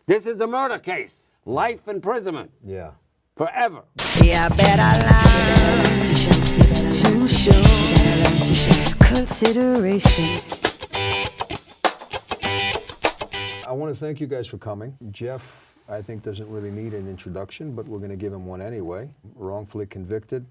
This is a murder case. Life imprisonment. Yeah. Forever. Yeah, better learn to show consideration. I want to thank you guys for coming. Jeff, I think, doesn't really need an introduction, but we're going to give him one anyway. Wrongfully convicted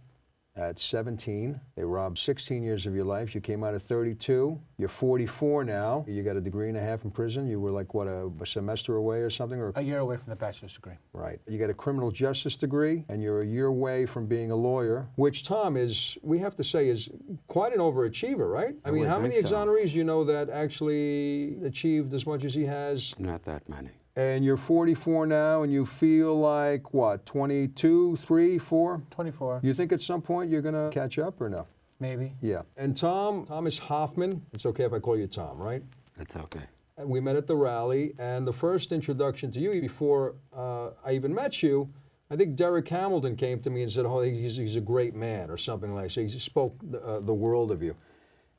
at 17. They robbed 16 years of your life. You came out at 32. You're 44 now. You got a degree and a half in prison. You were like, what, a semester away or something? Or A year away from the bachelor's degree. Right. You got a criminal justice degree, and you're a year away from being a lawyer, which, Tom, is, we have to say, is quite an overachiever, right? I mean, how many exonerees you know that actually achieved as much as he has? Not that many. And you're 44 now, and you feel like, what, 22, 3, 4? 24. You think at some point you're going to catch up or no? Maybe. Yeah. And Thomas Hoffman, it's okay if I call you Tom, right? It's okay. We met at the rally, and the first introduction to you, before I even met you, I think Derek Hamilton came to me and said, oh, he's a great man, or something like that. So he spoke the world of you.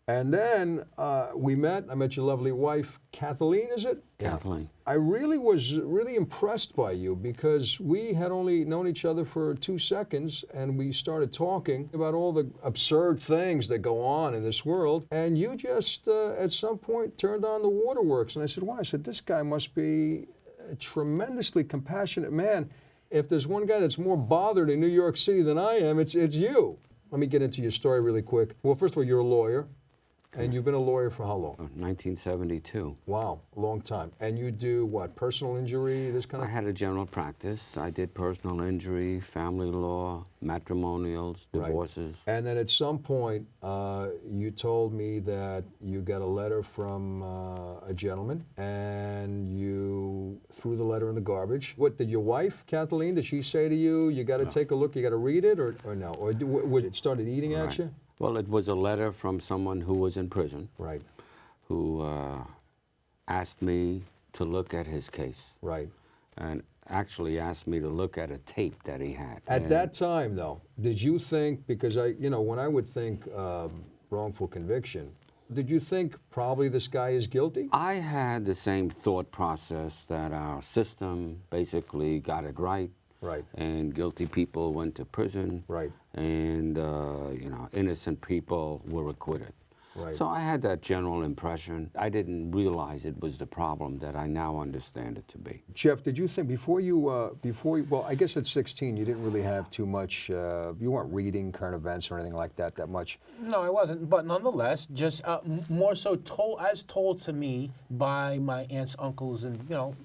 And then we met. I met your lovely wife, Kathleen, is it? Kathleen. I really was impressed by you because we had only known each other for 2 seconds, and we started talking about all the absurd things that go on in this world. And you just, at some point, turned on the waterworks. And I said, wow, I said, this guy must be a tremendously compassionate man. If there's one guy that's more bothered in New York City than I am, it's you. Let me get into your story really quick. Well, first of all, you're a lawyer. And you've been a lawyer for how long? 1972. Wow, a long time. And you do what, personal injury, this kind of? I had a general practice. I did personal injury, family law, matrimonials, divorces. Right. And then at some point, you told me that you got a letter from a gentleman, and you threw the letter in the garbage. What, did your wife, Kathleen, did she say to you, you got to take a look, you got to read it, or no? Or would it started eating at you? Well, it was a letter from someone who was in prison. Right. Who asked me to look at his case. Right. And actually asked me to look at a tape that he had. At that time, though, did you think, because when I would think wrongful conviction, did you think probably this guy is guilty? I had the same thought process that our system basically got it right. Right. And guilty people went to prison. Right. And, innocent people were acquitted. Right. So I had that general impression. I didn't realize it was the problem that I now understand it to be. Jeff, did you think well, I guess at 16 you didn't really have too much, you weren't reading current events or anything like that much? No, I wasn't. But nonetheless, just more so told to me by my aunts, uncles, and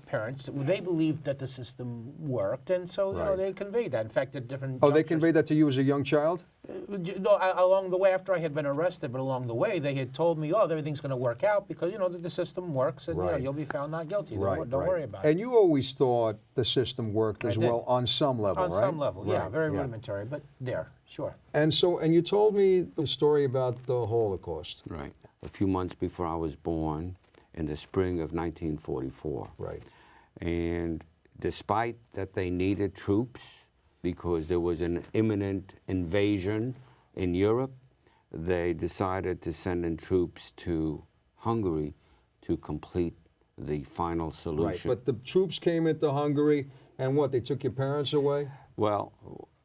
parents, they believed that the system worked, and so they conveyed that. In fact, at different junctures. They conveyed that to you as a young child? No, along the way, after I had been arrested, but along the way, they had told me, oh, everything's going to work out because, the system works, and you'll be found not guilty. Don't worry about it. And you always thought the system worked as well on some level, right? On some level, yeah. Very rudimentary, but there, sure. And you told me the story about the Holocaust. Right. A few months before I was born, in the spring of 1944. Right. And despite that they needed troops, because there was an imminent invasion in Europe, they decided to send in troops to Hungary to complete the final solution. Right, but the troops came into Hungary, and what, they took your parents away? Well,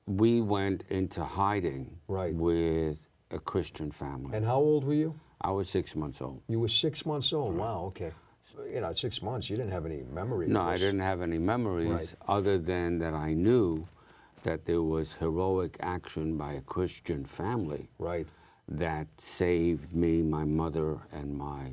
we went into hiding with a Christian family. And how old were you? I was 6 months old. You were 6 months old, wow, okay. So, at 6 months, you didn't have any memory No, of this. I didn't have any memories other than that I knew that there was heroic action by a Christian family that saved me, my mother, and my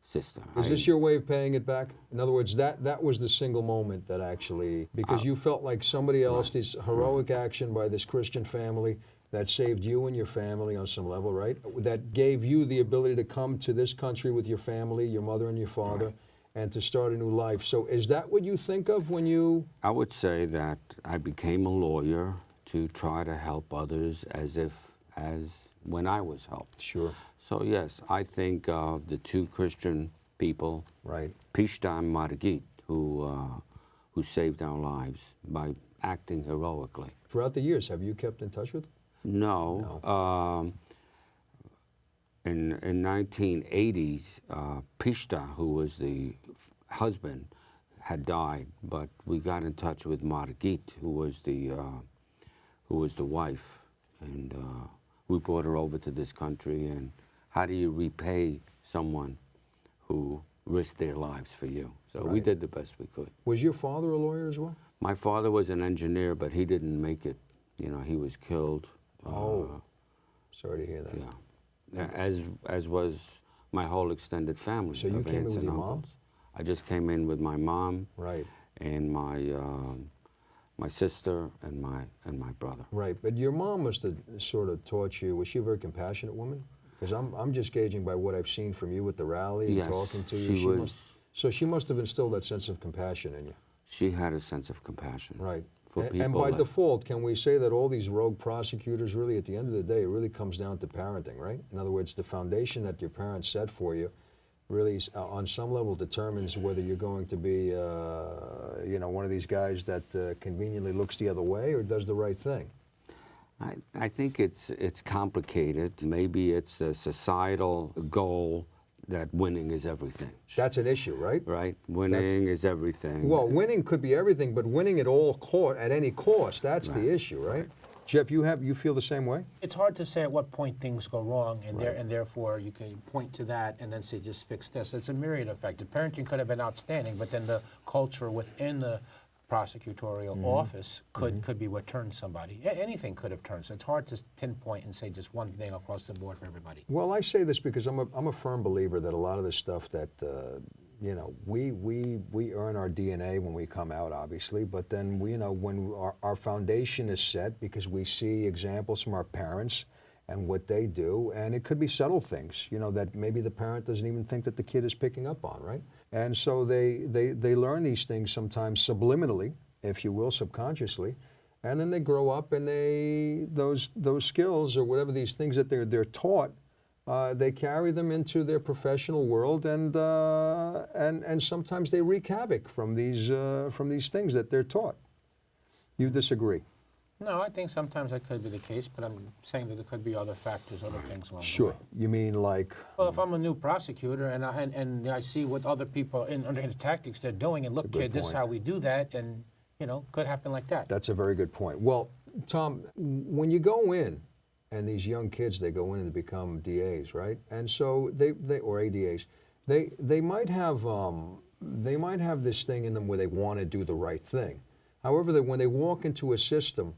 sister. Is this your way of paying it back? In other words, that was the single moment that actually, because you felt like somebody else, this heroic action by this Christian family that saved you and your family on some level, right? That gave you the ability to come to this country with your family, your mother and your father, and to start a new life. So is that what you think of when you... I would say that I became a lawyer to try to help others as when I was helped. Sure. So yes, I think of the two Christian people, Pishta and Margit, who saved our lives by acting heroically. Throughout the years, have you kept in touch with them? No. In 1980s, Pishta, who was the husband, had died, but we got in touch with Margit, who was the wife, and we brought her over to this country. And how do you repay someone who risked their lives for you? So we did the best we could. Was your father a lawyer as well? My father was an engineer, but he didn't make it. You know, he was killed. Sorry to hear that. Yeah, as was my whole extended family. So you of came in aunts with and your mom? uncles. I just came in with my mom, Right. and my sister and my brother. Right, but your mom must have sort of taught you. Was she a very compassionate woman? Because I'm just gauging by what I've seen from you at the rally and Yes, talking to you. she was. So she must have instilled that sense of compassion in you. She had a sense of compassion. Right. For people. And by that- default, can we say that all these rogue prosecutors, really, at the end of the day, it really comes down to parenting, right? In other words, the foundation that your parents set for you really, on some level, determines whether you're going to be, you know, one of these guys that conveniently looks the other way or does the right thing. I think it's complicated. Maybe it's a societal goal that winning is everything. That's an issue, right? Right? Winning is everything. Well, winning could be everything, but winning at all at any cost, that's the Right. issue, right? Jeff, you feel the same way? It's hard to say at what point things go wrong, and therefore you can point to that and then say just fix this. It's a myriad effect. The parenting could have been outstanding, but then the culture within the prosecutorial office could be what turned somebody. Anything could have turned. So it's hard to pinpoint and say just one thing across the board for everybody. Well, I say this because I'm a firm believer that a lot of the stuff that you know, we earn our DNA when we come out, obviously, but then we, you know, when our foundation is set because we see examples from our parents and what they do, and it could be subtle things, you know, that maybe the parent doesn't even think that the kid is picking up on, right? And so they learn these things sometimes subliminally, if you will, subconsciously, and then they grow up and those skills or whatever these things that they're taught, they carry them into their professional world, and sometimes they wreak havoc from these things that they're taught. You disagree? No, I think sometimes that could be the case, but I'm saying that there could be other factors, other things along the Sure. way. You mean like? Well, if I'm a new prosecutor and I see what other people under the tactics they're doing, and look, good kid, this is point. how we do that, and you know, could happen like that. That's a very good point. Well, Tom, when you go in, and these young kids, they go in to become DAs, right? And so they or ADAs, they might have this thing in them where they want to do the right thing. However, when they walk into a system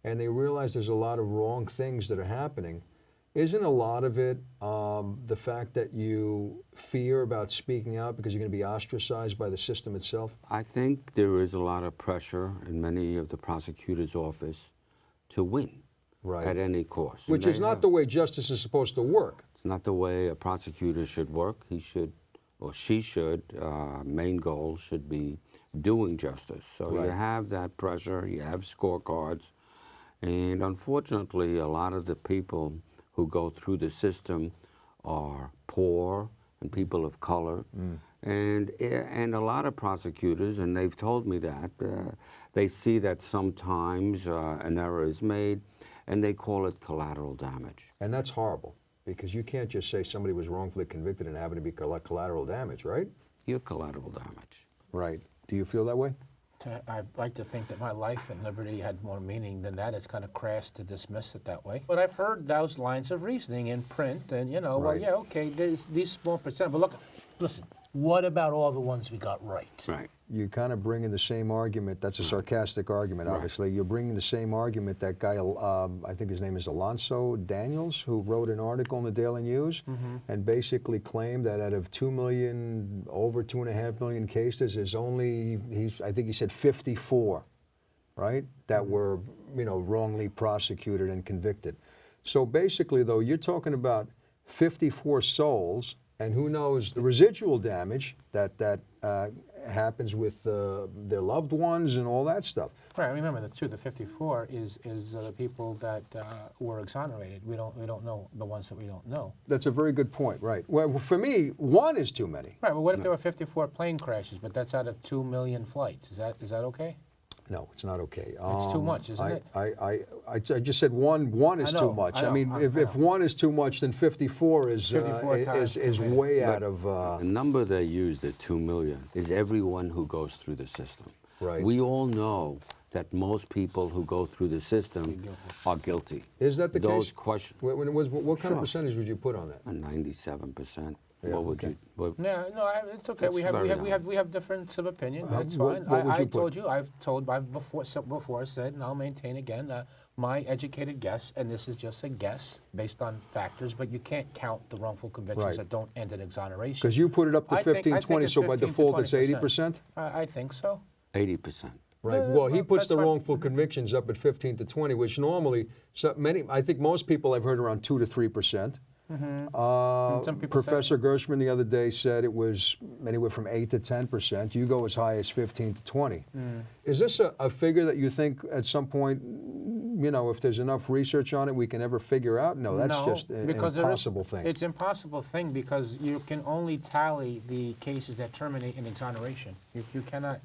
and they realize there's a lot of wrong things that are happening, isn't a lot of it the fact that you fear about speaking out because you're going to be ostracized by the system itself? I think there is a lot of pressure in many of the prosecutor's office to win at any cost. Which is not the way justice is supposed to work. It's not the way a prosecutor should work. He should, or she should, main goal should be doing justice. So you have that pressure, you have scorecards, and unfortunately a lot of the people who go through the system are poor and people of color. And a lot of prosecutors, and they've told me that, they see that sometimes an error is made, and they call it collateral damage. And that's horrible, because you can't just say somebody was wrongfully convicted and have it be collateral damage, right? You're collateral damage. Right. Do you feel that way? I'd like to think that my life and liberty had more meaning than that. It's kind of crass to dismiss it that way. But I've heard those lines of reasoning in print, and you know, well, yeah, okay, there's these small percent. But look, listen, what about all the ones we got right? Right. You kind of bring in the same argument. That's a sarcastic argument, obviously. You're bringing the same argument that guy, I think his name is Alonso Daniels, who wrote an article in the Daily News and basically claimed that out of 2 million, over 2.5 million cases, there's only, I think he said 54, right, that were, you know, wrongly prosecuted and convicted. So basically, though, you're talking about 54 souls, and who knows the residual damage that happens with their loved ones and all that stuff. Right. Remember, the 54 is the people that were exonerated. We don't know the ones that we don't know. That's a very good point. Right. Well, for me, one is too many. Right. Well, what if there were 54 plane crashes, but that's out of 2 million flights? Is that okay? No, it's not okay. It's too much, isn't it? I just said one is I too know, much. I I know, mean, I if know. one is too much, then 54 is 54 times is too many. way out But of. the number they use, the 2 million, is everyone who goes through the system. Right. We all know that most people who go through the system are guilty. Is that the Those case? questions, When it was, what kind of Sure. percentage would you put on that? 97%. Yeah, What would okay. you? What, Yeah, no, it's okay. That's We have very high. difference of opinion. How- That's what- fine. what would I you put? told you. I've before said, and I'll maintain again. My educated guess, and this is just a guess based on factors, but you can't count the wrongful convictions Right. that don't end in exoneration. Because you put it up to I think 15, 20, it's so by 15 to default it's 20%. 80%? I think so. 80%. Right. Yeah, Well, he well, puts that's the fine. wrongful convictions up at 15 to 20, which normally, I think most people I've heard around 2 to 3%. And some people Professor Gershman the other day said it was anywhere from 8 to 10%. You go as high as 15 to 20. Is this a figure that you think at some point, you know, if there's enough research on it, we can ever figure out? No, that's just an because impossible thing. It's impossible thing because you can only tally the cases that terminate in exoneration. You cannot,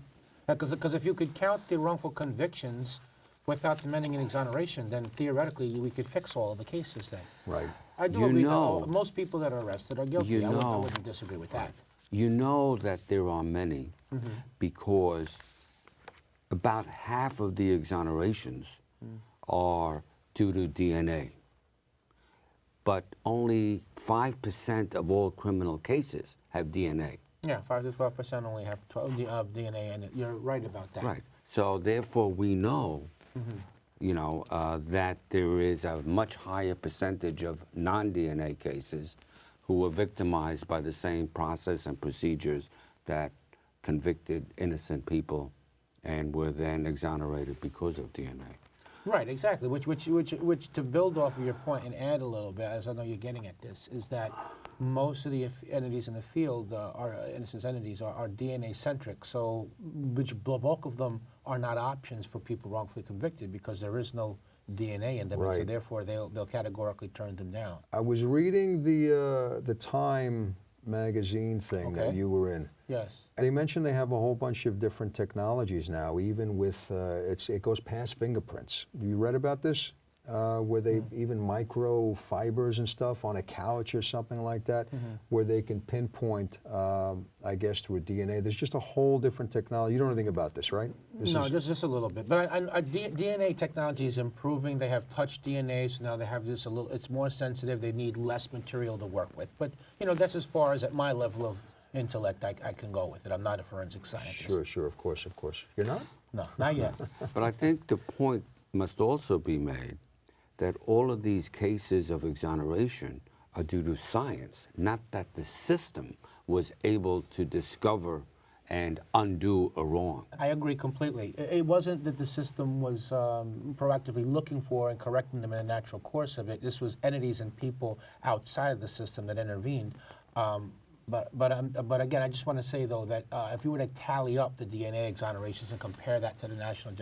because if you could count the wrongful convictions without them ending in exoneration, then theoretically we could fix all of the cases then. Right. I do You agree know- that most people that are arrested are guilty. You I know- wouldn't disagree with that. You know that there are many because about half of the exonerations are due to DNA. But only 5% of all criminal cases have DNA. Yeah, 5 to 12% only have 12 of DNA in it. You're right about that. Right. So therefore we know, you know, that there is a much higher percentage of non-DNA cases who were victimized by the same process and procedures that convicted innocent people and were then exonerated because of DNA. Right, exactly. Which to build off of your point and add a little bit, as I know you're getting at this, is that most of the entities in the field, are innocence entities, are DNA centric. So, which the bulk of them are not options for people wrongfully convicted because there is no DNA in them, and so Right. therefore they'll categorically turn them down. I was reading the Time magazine thing that Okay. you were in. Yes. They mentioned they have a whole bunch of different technologies now, even with, it goes past fingerprints. You read about this? Where they even microfibers and stuff on a couch or something like that, where they can pinpoint, I guess, through DNA. There's just a whole different technology. You don't know anything about this, right? This No, is- just a little bit. But DNA technology is improving. They have touch DNA, so now they have this a little. It's more sensitive. They need less material to work with. But you know, that's as far as at my level of intellect I can go with it. I'm not a forensic scientist. Sure, of course. You're not? No, not yet. But I think the point must also be made that all of these cases of exoneration are due to science, not that the system was able to discover and undo a wrong. I agree completely. It wasn't that the system was proactively looking for and correcting them in the natural course of it. This was entities and people outside of the system that intervened. But again, I just want to say though that if you were to tally up the DNA exonerations and compare that to the National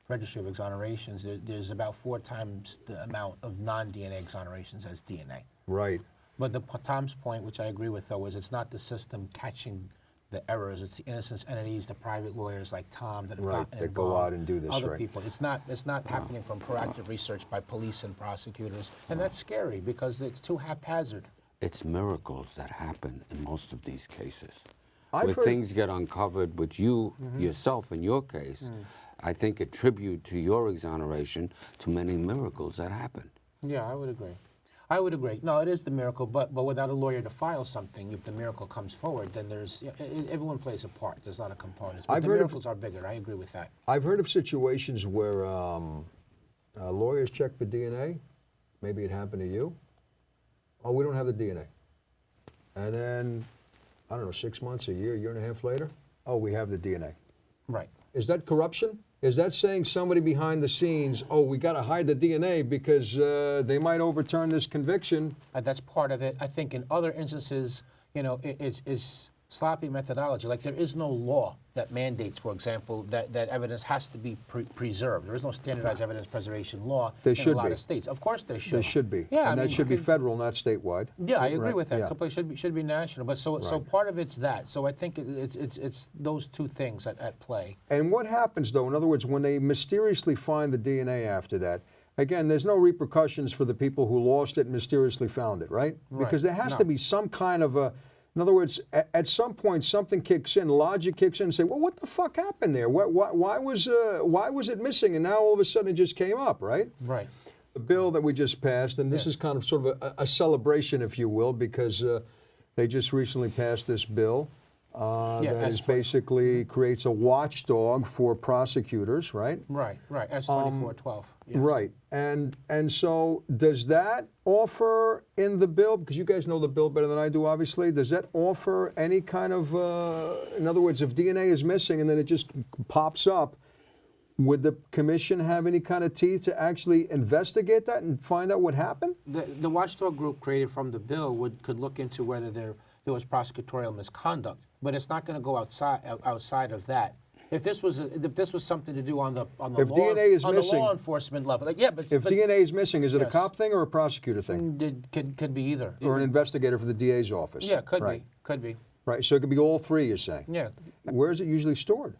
Registry of Exonerations, there's about 4 times the amount of non-DNA exonerations as DNA. Right. But Tom's point, which I agree with though, is it's not the system catching the errors. It's the innocence entities, the private lawyers like Tom that have Right, gotten that go involved, out and do this, other right. people. It's not happening from proactive research by police and prosecutors, and that's scary because it's too haphazard. It's miracles that happen in most of these cases. I've Where heard- things get uncovered, which you yourself in your case, I think attribute to your exoneration to many miracles that happen. Yeah, I would agree. I would agree. No, it is the miracle, but without a lawyer to file something, if the miracle comes forward, then there's everyone plays a part. There's a lot of components, but I've the heard of- miracles are bigger. I agree with that. I've heard of situations where lawyers check for DNA. Maybe it happened to you. Oh, we don't have the DNA. And then, I don't know, 6 months, a year and a half later, oh, we have the DNA. Right. Is that corruption? Is that saying somebody behind the scenes, oh, we got to hide the DNA because they might overturn this conviction? That's part of it. I think in other instances, you know, it's sloppy methodology. Like there is no law that mandates, for example, that evidence has to be preserved. There is no standardized evidence preservation law There in should a lot be. of states. Of course there should. There should be. Yeah, and I that mean, should be could- federal, not statewide. Yeah, I agree Right, with that. yeah. Completely should be national. But so Right. part of it's that. So I think it's those two things at play. And what happens, though, in other words, when they mysteriously find the DNA after that, again, there's no repercussions for the people who lost it and mysteriously found it, right? Because there has No. to be some kind of a, in other words, at some point something kicks in, logic kicks in and say, well, what the fuck happened there? Why was it missing? And now all of a sudden it just came up, right? Right. The bill that we just passed, and this is kind of sort of a celebration, if you will, because they just recently passed this bill Yeah, that is S20. basically creates a watchdog for prosecutors, right? Right. S-2412. Yes. Right, and so does that offer in the bill, because you guys know the bill better than I do, obviously, does that offer any kind of, in other words, if DNA is missing and then it just pops up, would the commission have any kind of teeth to actually investigate that and find out what happened? The watchdog group created from the bill could look into whether there was prosecutorial misconduct, but it's not going to go outside of that. If this was something to do on the If DNA is missing- the law enforcement level, like, yeah, but If DNA is missing, is it a Yes. cop thing or a prosecutor thing? could be either. Or an investigator for the DA's office? Yeah, could Right. be. Right, so it could be all three, you're saying? Yeah, Where is it usually stored?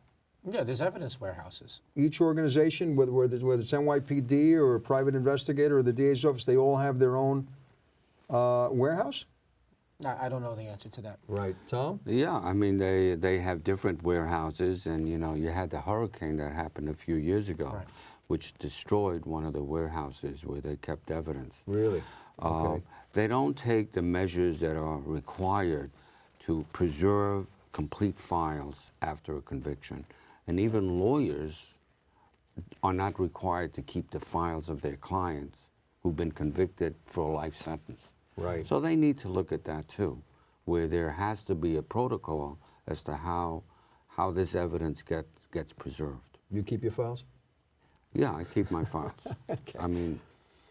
yeah. There's evidence warehouses. Each organization, whether it's NYPD or a private investigator or the DA's office, they all have their own warehouse? I don't know the answer to that. Right. Tom? Yeah, I mean, they have different warehouses, and, you know, you had the hurricane that happened a few years ago, Right. which destroyed one of the warehouses where they kept evidence. Really? Okay. They don't take the measures that are required to preserve complete files after a conviction. And even lawyers are not required to keep the files of their clients who've been convicted for a life sentence. Right. So they need to look at that too, where there has to be a protocol as to how this evidence gets preserved. You keep your files? Yeah, I keep my files. I mean,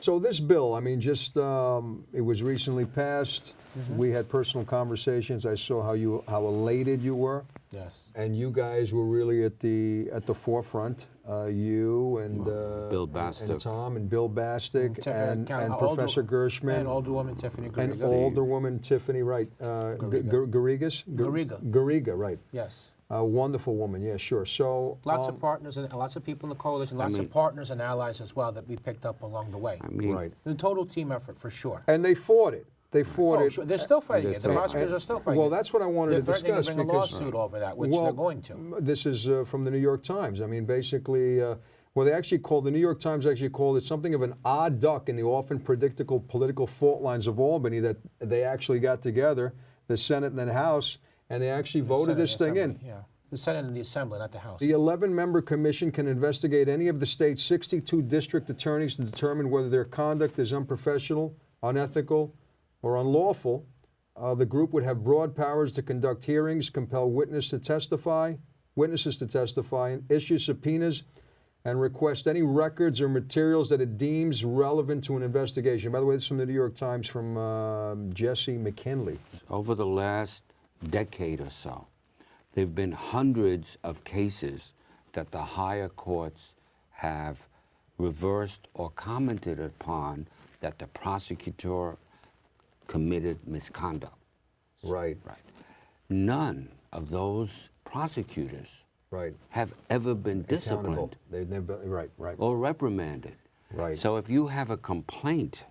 So this bill, I mean, just it was recently passed. We had personal conversations. I saw how elated you were, Yes. and you guys were really at the forefront. You and Bill Bastick. and Tom and Bill Bastick and Count- Professor Gershman and Alderwoman Tiffany and Garriga. Alderwoman Tiffany, right? Garrigas? Garriga. Garriga, right? Yes. A wonderful woman. Yeah, sure. So Lots of partners and lots of people in the coalition, lots of partners and allies as well that we picked up along the way. I mean, right, The total team effort for sure. and they fought it. They fought Oh, it. sure. They're still fighting it. The They're prosecutors are still fighting Well, it. that's what I wanted They're to threatening discuss to bring a because lawsuit over that, which well, they're going to. This is from the New York Times. I mean, basically, well, they actually called the New York Times actually called it something of an odd duck in the often predictable political fault lines of Albany that they actually got together, the Senate and the House, and they actually voted Senate this thing in. Assembly, Yeah. The Senate and the Assembly, not the House. The 11-member commission can investigate any of the state's 62 district attorneys to determine whether their conduct is unprofessional, unethical, or unlawful. The group would have broad powers to conduct hearings, compel witnesses to testify, and issue subpoenas, and request any records or materials that it deems relevant to an investigation. By the way, this is from the New York Times from Jesse McKinley. over the last decade or so, there have been hundreds of cases that the higher courts have reversed or commented upon that the prosecutor committed misconduct. Right, Right. None of those prosecutors right. have ever been Accountable. disciplined They've never, right. or reprimanded. Right. So if you have a complaint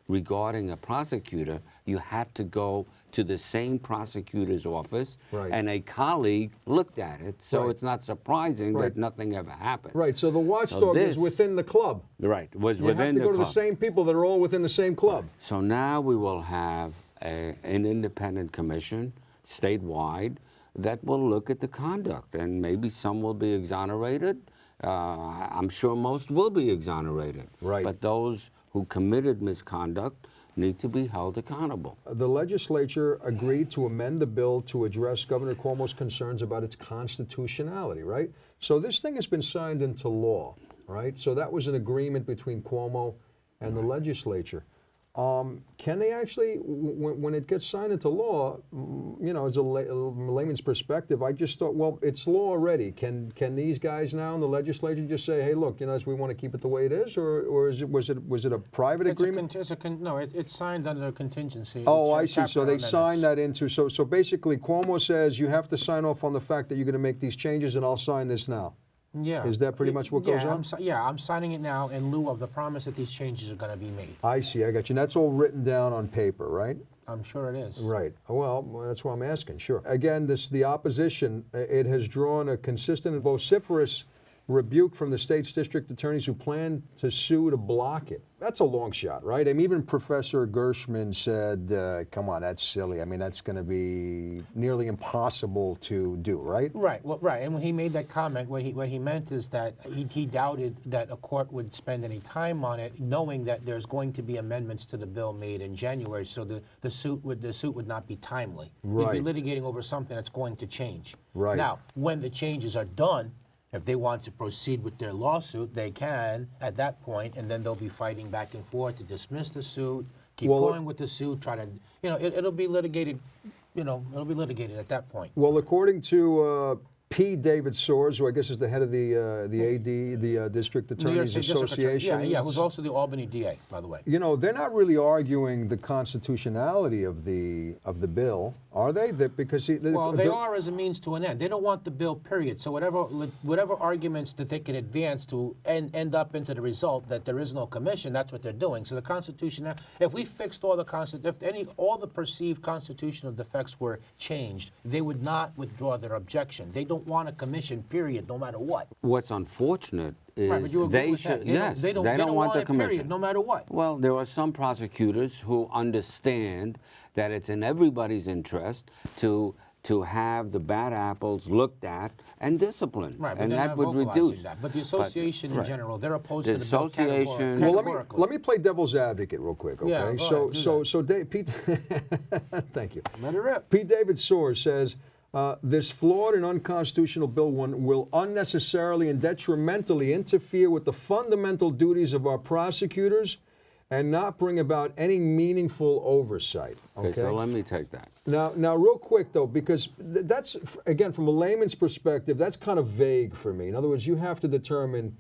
regarding a prosecutor, you had to go to the same prosecutor's office, Right. and a colleague looked at it. So Right. it's not surprising Right. that nothing ever happened. Right, so the watchdog is this- within the club. Right. Was You within have to go to the club. same people that are all within the same club. So now we will have an independent commission statewide that will look at the conduct, and maybe some will be exonerated. I'm sure most will be exonerated. Right. But those who committed misconduct need to be held accountable. The legislature agreed to amend the bill to address Governor Cuomo's concerns about its constitutionality, right? So this thing has been signed into law, right? So that was an agreement between Cuomo and the legislature. Can they actually, when it gets signed into law, you know, as a layman's perspective, I just thought, well, it's law already. Can these guys now in the legislature just say, hey, look, you know, we want to keep it the way it is, or was it a private agreement? No, it's signed under a contingency. Oh, I see. So they signed that into. So basically, Cuomo says you have to sign off on the fact that you're going to make these changes, and I'll sign this now. Yeah. Is that pretty much what goes on? I'm signing it now in lieu of the promise that these changes are going to be made. I see. I got you. And that's all written down on paper, right? I'm sure it is. Right. Well, that's why I'm asking. Sure. Again, the opposition, it has drawn a consistent and vociferous rebuke from the state's district attorneys who plan to sue to block it. That's a long shot, right? I mean, even Professor Gershman said, come on, that's silly. I mean, that's going to be nearly impossible to do, right? Right. Well, right. And when he made that comment, what he meant is that he doubted that a court would spend any time on it, knowing that there's going to be amendments to the bill made in January, so the suit would not be timely. Right. He'd be litigating over something that's going to change. Right. Now, when the changes are done, if they want to proceed with their lawsuit, they can at that point, and then they'll be fighting back and forth to dismiss the suit, keep going with the suit, try to, you know, it'll be litigated, you know, it'll be litigated at that point. Well, according to P. David Soares, who I guess is the head of the AD, the District Attorneys Association. Yeah, who's also the Albany DA, by the way. You know, they're not really arguing the constitutionality of the bill, are they? Because well, they are as a means to an end. They don't want the bill, period. So whatever arguments that they can advance to end up into the result that there is no commission, that's what they're doing. So the Constitution, if we fixed all all the perceived constitutional defects were changed, they would not withdraw their objection. They don't want a commission, period, no matter what. What's unfortunate is Right, but you agree with that. They don't want the it, commission. period, no matter what. Well, there are some prosecutors who understand that it's in everybody's interest to have the bad apples looked at and disciplined, Right, but and they're that not would vocalizing reduce. that. But the association in right. general, they're opposed The to the bill association- categorically. let me play devil's advocate real quick, okay? Yeah, go ahead, Pete, thank you. Let it rip. Pete David Soares says, this flawed and unconstitutional bill will unnecessarily and detrimentally interfere with the fundamental duties of our prosecutors and not bring about any meaningful oversight. Okay, so let me take that. Now, real quick though, because that's, again, from a layman's perspective, that's kind of vague for me. In other words, you have to determine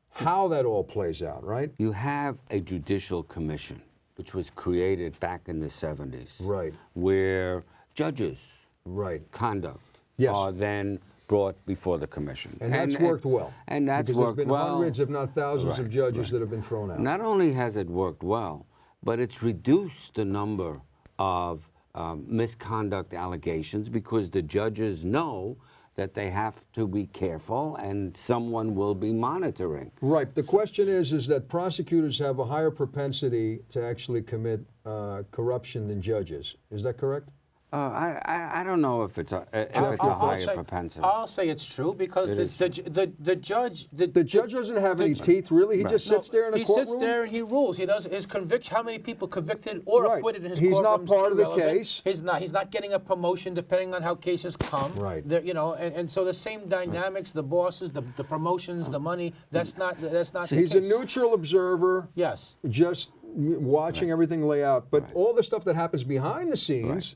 how that all plays out, right? You have a judicial commission, which was created back in the 70s. Right. Where judges' Right. conduct Yes. are then brought before the commission. And that's worked well. And that's because worked there's been well. hundreds, if not thousands, of Right, judges right. that have been thrown out. Not only has it worked well, but it's reduced the number of misconduct allegations because the judges know that they have to be careful and someone will be monitoring. Right. The question is that prosecutors have a higher propensity to actually commit corruption than judges. Is that correct? I don't know if it's a higher propensity. I'll say it's true because the judge... The judge doesn't have any teeth, really. He just sits there in a courtroom? He sits there and he rules. He does his conviction. How many people convicted or Right. acquitted in his He's courtroom? not part of the case. He's not getting a promotion depending on how cases come. Right. You know, and so the same dynamics, the bosses, the promotions, the money, that's not the He's case. a neutral observer. Yes. Just watching everything lay out. But all the stuff that happens behind the scenes,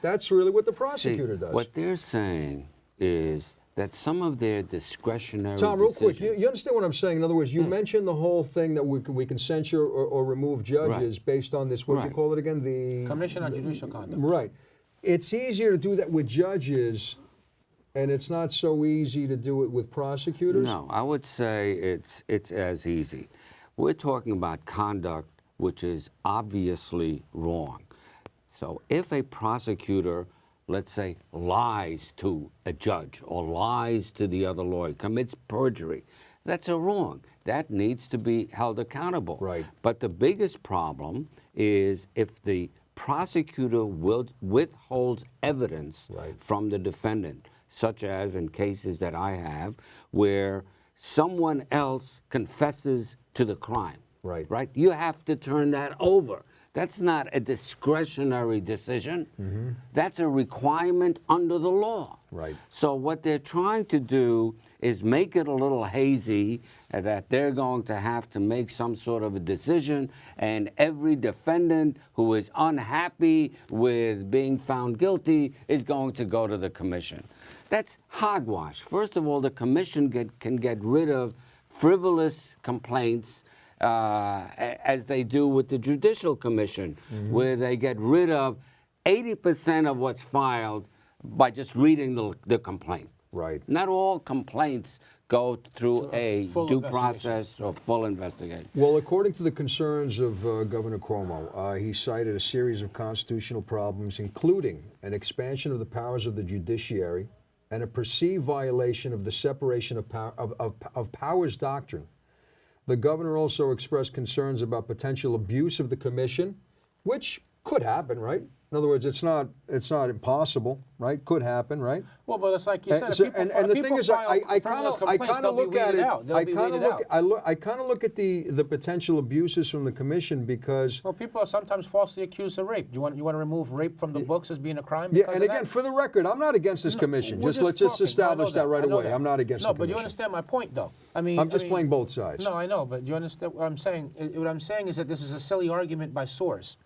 that's really what the prosecutor does. What they're saying is that some of their discretionary Tom, real quick, decisions- you understand what I'm saying? In other words, you mentioned the whole thing that we can censure or remove judges based on this, what do you Right. call it again? The Commission on Judicial Conduct. Right. It's easier to do that with judges, and it's not so easy to do it with prosecutors? No, I would say it's as easy. We're talking about conduct which is obviously wrong. So if a prosecutor, let's say, lies to a judge or lies to the other lawyer, commits perjury, that's a wrong. That needs to be held accountable. Right. But the biggest problem is if the prosecutor withholds evidence from the defendant, such as in cases that I have, where someone else confesses to the crime. Right. Right? You have to turn that over That's not a discretionary decision. That's a requirement under the law. Right. So what they're trying to do is make it a little hazy that they're going to have to make some sort of a decision, and every defendant who is unhappy with being found guilty is going to go to the commission. That's hogwash. First of all, the commission can get rid of frivolous complaints as they do with the Judicial Commission, where they get rid of 80% of what's filed by just reading the complaint. Right. Not all complaints go through a full due investigation. process or full investigation. Well, according to the concerns of Governor Cuomo, he cited a series of constitutional problems, including an expansion of the powers of the judiciary and a perceived violation of the separation of powers doctrine. The governor also expressed concerns about potential abuse of the commission, which could happen, right? In other words, it's not impossible, right? Could happen, right? Well, but it's like you said, And the thing is, I kind of look at it. I kind of look at the potential abuses from the commission because. Well, people are sometimes falsely accused of rape. You want to remove rape from the books as being a crime? Yeah, and again, for the record, I'm not against this commission. Let's just establish that right away. I'm not against the commission. No, but you understand my point, though. I'm just playing both sides. No, I know, but you understand what I'm saying? What I'm saying is that this is a silly argument by source.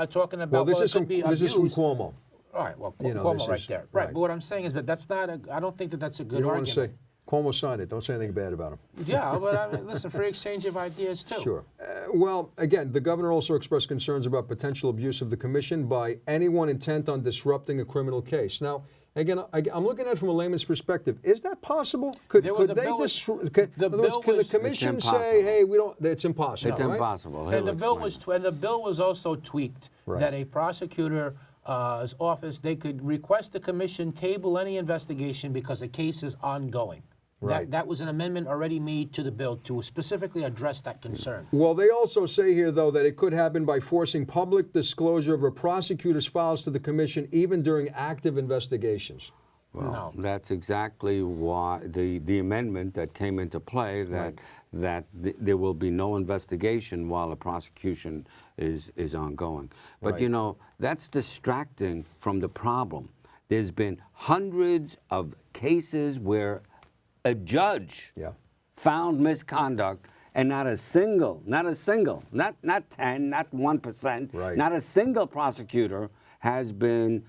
Talking about Well, this is from abused. Cuomo. All right, well, You know, Cuomo this right is- there. Right, right. but what I'm saying is that that's not I don't think that that's a good You don't want argument. to say Cuomo signed it. Don't say anything bad about him. Yeah, but I mean, listen, free exchange of ideas, too. Sure. Well, again, the governor also expressed concerns about potential abuse of the commission by anyone intent on disrupting a criminal case. Now, again, I'm looking at it from a layman's perspective. Is that possible? Could the commission It's say, impossible. "Hey, we don't"? It's impossible. It's right? impossible. And the He'll bill explain. was the bill was also tweaked Right. that a prosecutor's office, they could request the commission table any investigation because a case is ongoing. Right. That was an amendment already made to the bill to specifically address that concern. Well, they also say here, though, that it could happen by forcing public disclosure of a prosecutor's files to the commission, even during active investigations. Well, No. that's exactly why the amendment that came into play that there will be no investigation while the prosecution is ongoing. But Right. you know, that's distracting from the problem. There's been hundreds of cases where a judge found misconduct and not 10, not 1%, Right. not a single prosecutor has been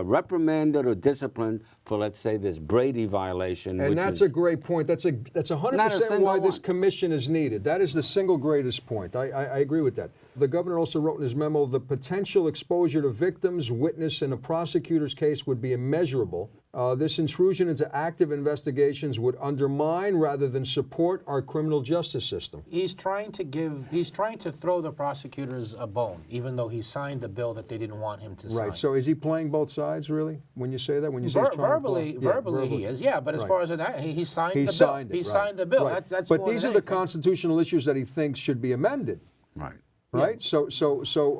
reprimanded or disciplined for, let's say, this Brady violation. And which that's is a great point. That's 100% single why this one. commission is needed. That is the single greatest point. I agree with that. The governor also wrote in his memo, the potential exposure to victims, witness in a prosecutor's case would be immeasurable. This intrusion into active investigations would undermine rather than support our criminal justice system. He's trying to throw the prosecutors a bone, even though he signed the bill that they didn't want him to sign. Right. So is he playing both sides, really, when you say that? When you say he's trying to play? Verbally he is, yeah. But as Right. far as that, he signed He the signed bill. it. He right. signed the bill. Right. That's but more these than are the anything. constitutional issues that he thinks should be amended. right. Right? So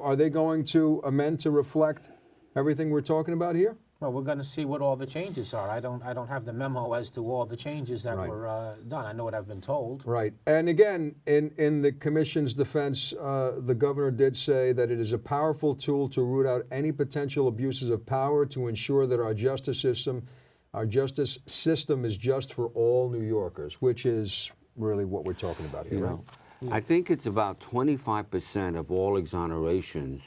are they going to amend to reflect everything we're talking about here? Well, we're going to see what all the changes are. I don't have the memo as to all the changes that Right. were done. I know what I've been told. Right. And again, in the commission's defense, the governor did say that it is a powerful tool to root out any potential abuses of power to ensure that our justice system is just for all New Yorkers, which is really what we're talking about here. You right? know, I think it's about 25% of all exonerations,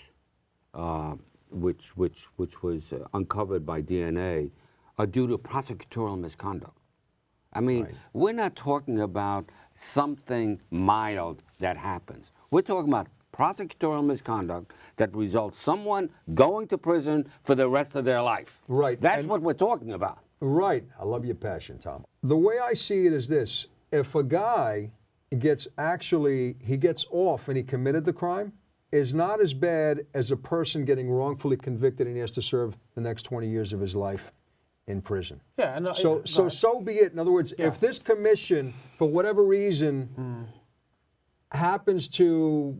which was uncovered by DNA, are due to prosecutorial misconduct. I mean, Right. we're not talking about something mild that happens. We're talking about prosecutorial misconduct that results someone going to prison for the rest of their life. Right. That's And- what we're talking about. Right. I love your passion, Tom. The way I see it is this. If a guy gets off and he committed the crime, is not as bad as a person getting wrongfully convicted and he has to serve the next 20 years of his life in prison. Yeah. No, So be it. In other words, if this commission, for whatever reason, happens to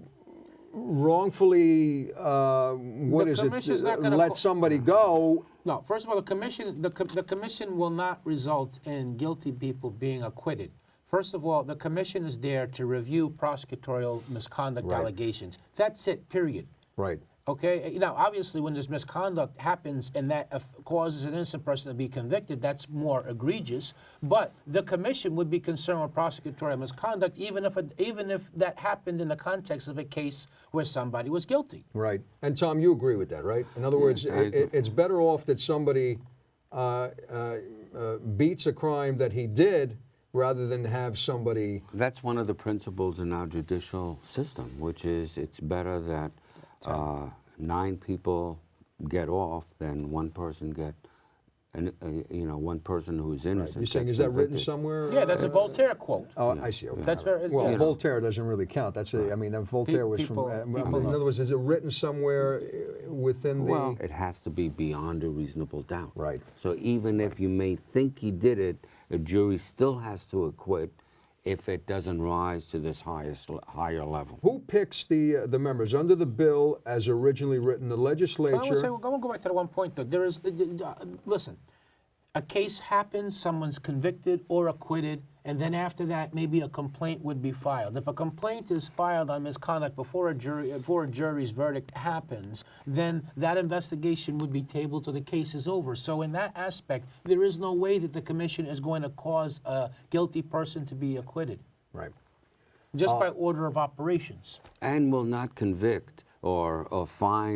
wrongfully, commission's not gonna let somebody go. No, first of all, the commission will not result in guilty people being acquitted. First of all, the commission is there to review prosecutorial misconduct Right. allegations. That's it, period. Right. Okay, now obviously when this misconduct happens and that causes an innocent person to be convicted, that's more egregious. But the commission would be concerned with prosecutorial misconduct, even if that happened in the context of a case where somebody was guilty. Right. And Tom, you agree with that, right? In other words, it's better off that somebody beats a crime that he did rather than have somebody. That's one of the principles in our judicial system, which is it's better that 9 people get off than one person get, one person who's innocent. You're saying, is that written somewhere? Yeah, that's a Voltaire quote. Oh, I see. Okay. That's very well. yes. Voltaire doesn't really count. That's I mean, Voltaire was People- from. people in other words, is it written somewhere within the? Well, it has to be beyond a reasonable doubt. Right. So even if you may think he did it, a jury still has to acquit if it doesn't rise to this higher level. Who picks the members under the bill as originally written? The legislature. I want to go back to the one point though. There is, listen, a case happens, someone's convicted or acquitted, and then after that, maybe a complaint would be filed. If a complaint is filed on misconduct before a jury's verdict happens, then that investigation would be tabled till the case is over. So in that aspect, there is no way that the commission is going to cause a guilty person to be acquitted. Right. Just by order of operations. And will not convict or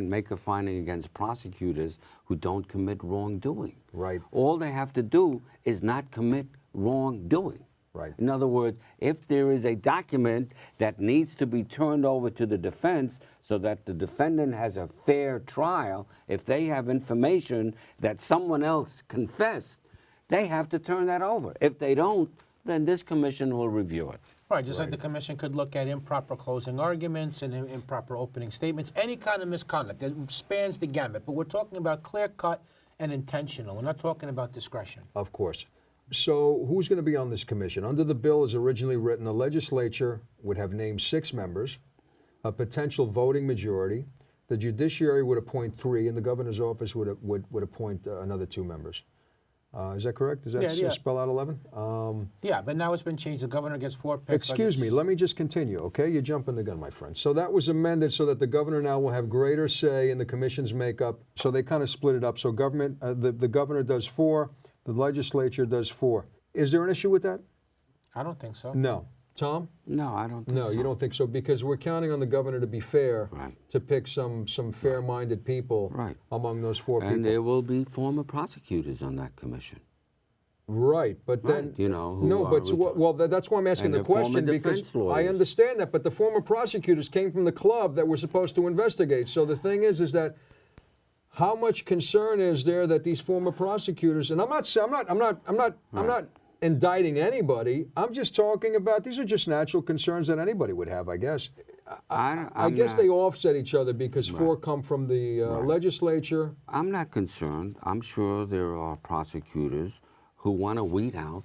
make a finding against prosecutors who don't commit wrongdoing. Right. All they have to do is not commit wrongdoing. Right. In other words, if there is a document that needs to be turned over to the defense so that the defendant has a fair trial, if they have information that someone else confessed, they have to turn that over. If they don't, then this commission will review it. Right, just like the commission could look at improper closing arguments and improper opening statements, any kind of misconduct that spans the gamut. But we're talking about clear-cut and intentional. We're not talking about discretion. Of course. So who's going to be on this commission? Under the bill as originally written, the legislature would have named 6 members, a potential voting majority. The judiciary would appoint 3, and the governor's office would appoint another 2 members. Is that correct? Does that spell out 11? Yeah, but now it's been changed. The governor gets 4 picks. Excuse me, let me just continue, okay? You're jumping the gun, my friend. So that was amended so that the governor now will have greater say in the commission's makeup. So they kind of split it up. So the governor does 4, the legislature does 4. Is there an issue with that? I don't think so. No. Tom? No, I don't think so. No, you don't think so, because we're counting on the governor to be fair, Right. to pick some fair-minded people Right. among those 4 people. And there will be former prosecutors on that commission. Right, but then Right, you know, who no, are but that's why I'm asking and the the former question, because defense lawyers. I understand that, but the former prosecutors came from the club that were supposed to investigate. So the thing is that how much concern is there that these former prosecutors? And I'm not indicting anybody. I'm just talking about these are just natural concerns that anybody would have, I guess. I guess they offset each other because 4 come from the legislature. I'm not concerned. I'm sure there are prosecutors who want to weed out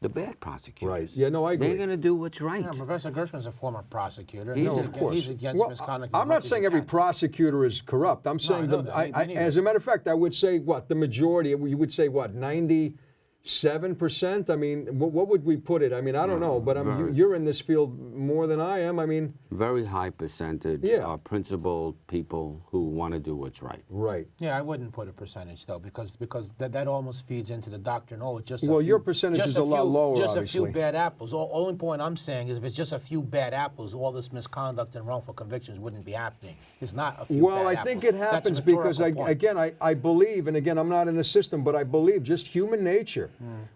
the bad prosecutors. Right. Yeah, no, I agree. They're going to do what's right. Yeah, Professor Gershman's a former prosecutor. No, of course. He's against misconduct. as I'm much not as saying he every can. prosecutor is corrupt. I'm saying, know that. Me neither. as a matter of fact, I would say the majority. You would say 97%? I mean, what would we put it? I mean, I don't know, but you're in this field more than I am. I mean, very high percentage are principled people who want to do what's right. Right. Yeah, I wouldn't put a percentage though, because that almost feeds into the doctrine. Oh, it's just your percentage is a lot lower, Just obviously. a few bad apples. The only point I'm saying is if it's just a few bad apples, all this misconduct and wrongful convictions wouldn't be happening. It's not a few Well, bad I apples. think it That's a happens because, rhetorical point. I believe, and again, I'm not in the system, but I believe just human nature.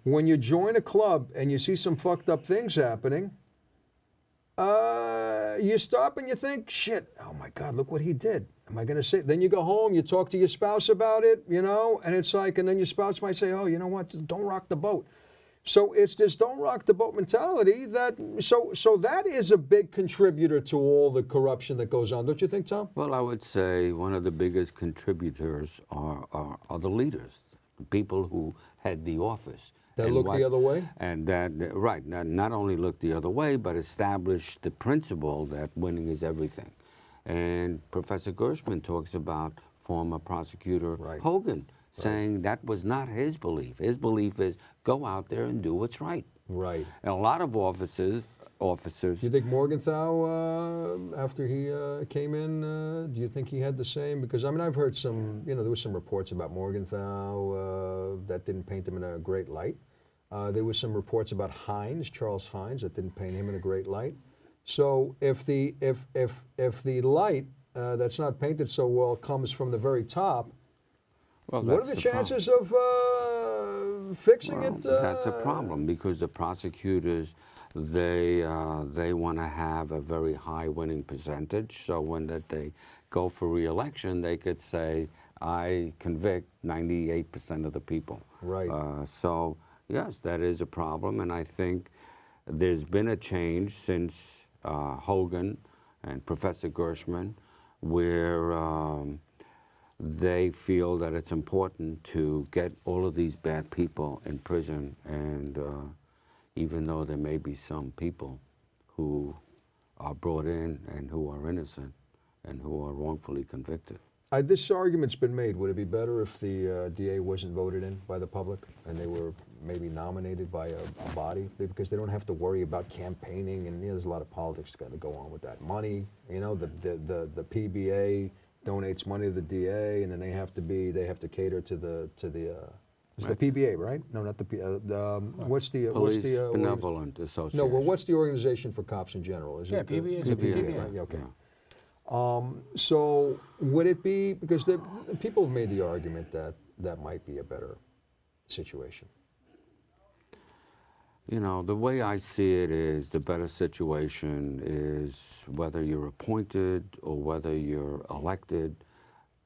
When you join a club and you see some fucked up things happening, you stop and you think, shit, oh my God, look what he did. Am I going to say? Then you go home, you talk to your spouse about it, and it's like, and then your spouse might say, oh, you know what, don't rock the boat. So it's this don't rock the boat mentality so that is a big contributor to all the corruption that goes on. Don't you think, Tom? Well, I would say one of the biggest contributors are the leaders, the people who had the office. That look the other way? And not only look the other way, but establish the principle that winning is everything. And Professor Gershman talks about former prosecutor Hogan saying that was not his belief. His belief is go out there and do what's right. Right. And a lot of officers officers. Do you think Morgenthau, after he came in, do you think he had the same? Because I mean, I've heard some, there was some reports about Morgenthau that didn't paint him in a great light. There was some reports about Hines, Charles Hines, that didn't paint him in a great light. So if the light that's not painted so well comes from the very top, Well, what are that's the problem. chances of fixing Well, it? that's a problem because the prosecutors, they want to have a very high winning percentage. So when they go for re-election, they could say, "I convict 98% of the people." Right. So yes, that is a problem, and I think there's been a change since Hogan and Professor Gershman, where they feel that it's important to get all of these bad people in prison, and even though there may be some people who are brought in and who are innocent and who are wrongfully convicted. This argument's been made. Would it be better if the DA wasn't voted in by the public and they were maybe nominated by a body? Because they don't have to worry about campaigning, and there's a lot of politics got to go on with that. Money, the PBA donates money to the DA, and then they have to cater to the it's the PBA, right? No, not the what's the Police Benevolent Association. No, well, what's the organization for cops in general? Is Yeah, it the- PBA is the the PBA. right? Yeah, okay. Yeah. So would it be, because the people have made the argument that that might be a better situation? The way I see it is the better situation is whether you're appointed or whether you're elected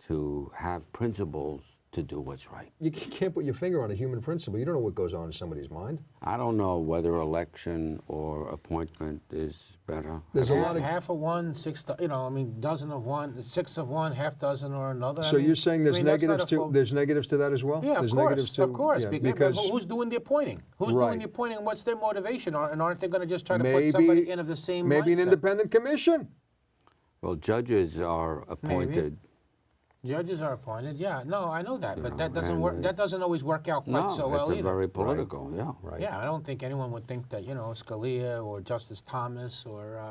to have principles to do what's right. You can't put your finger on a human principle. You don't know what goes on in somebody's mind. I don't know whether election or appointment is better. There's a lot of... half of one, dozen of one, six of one, half dozen or another. So you're saying there's that's not negatives a to full- there's negatives to that as well? Yeah, There's of course, negatives to, of course. yeah, because because who's doing the appointing? Who's Right. doing the appointing, and what's their motivation? And aren't they going to just try to put somebody in of the same maybe an mindset? independent commission. Well, judges are appointed. Judges are appointed, yeah. No, I know that, but that doesn't and work. That doesn't always work out quite so well it's either. very political, yeah. Right. Yeah, I don't think anyone would think that Scalia or Justice Thomas or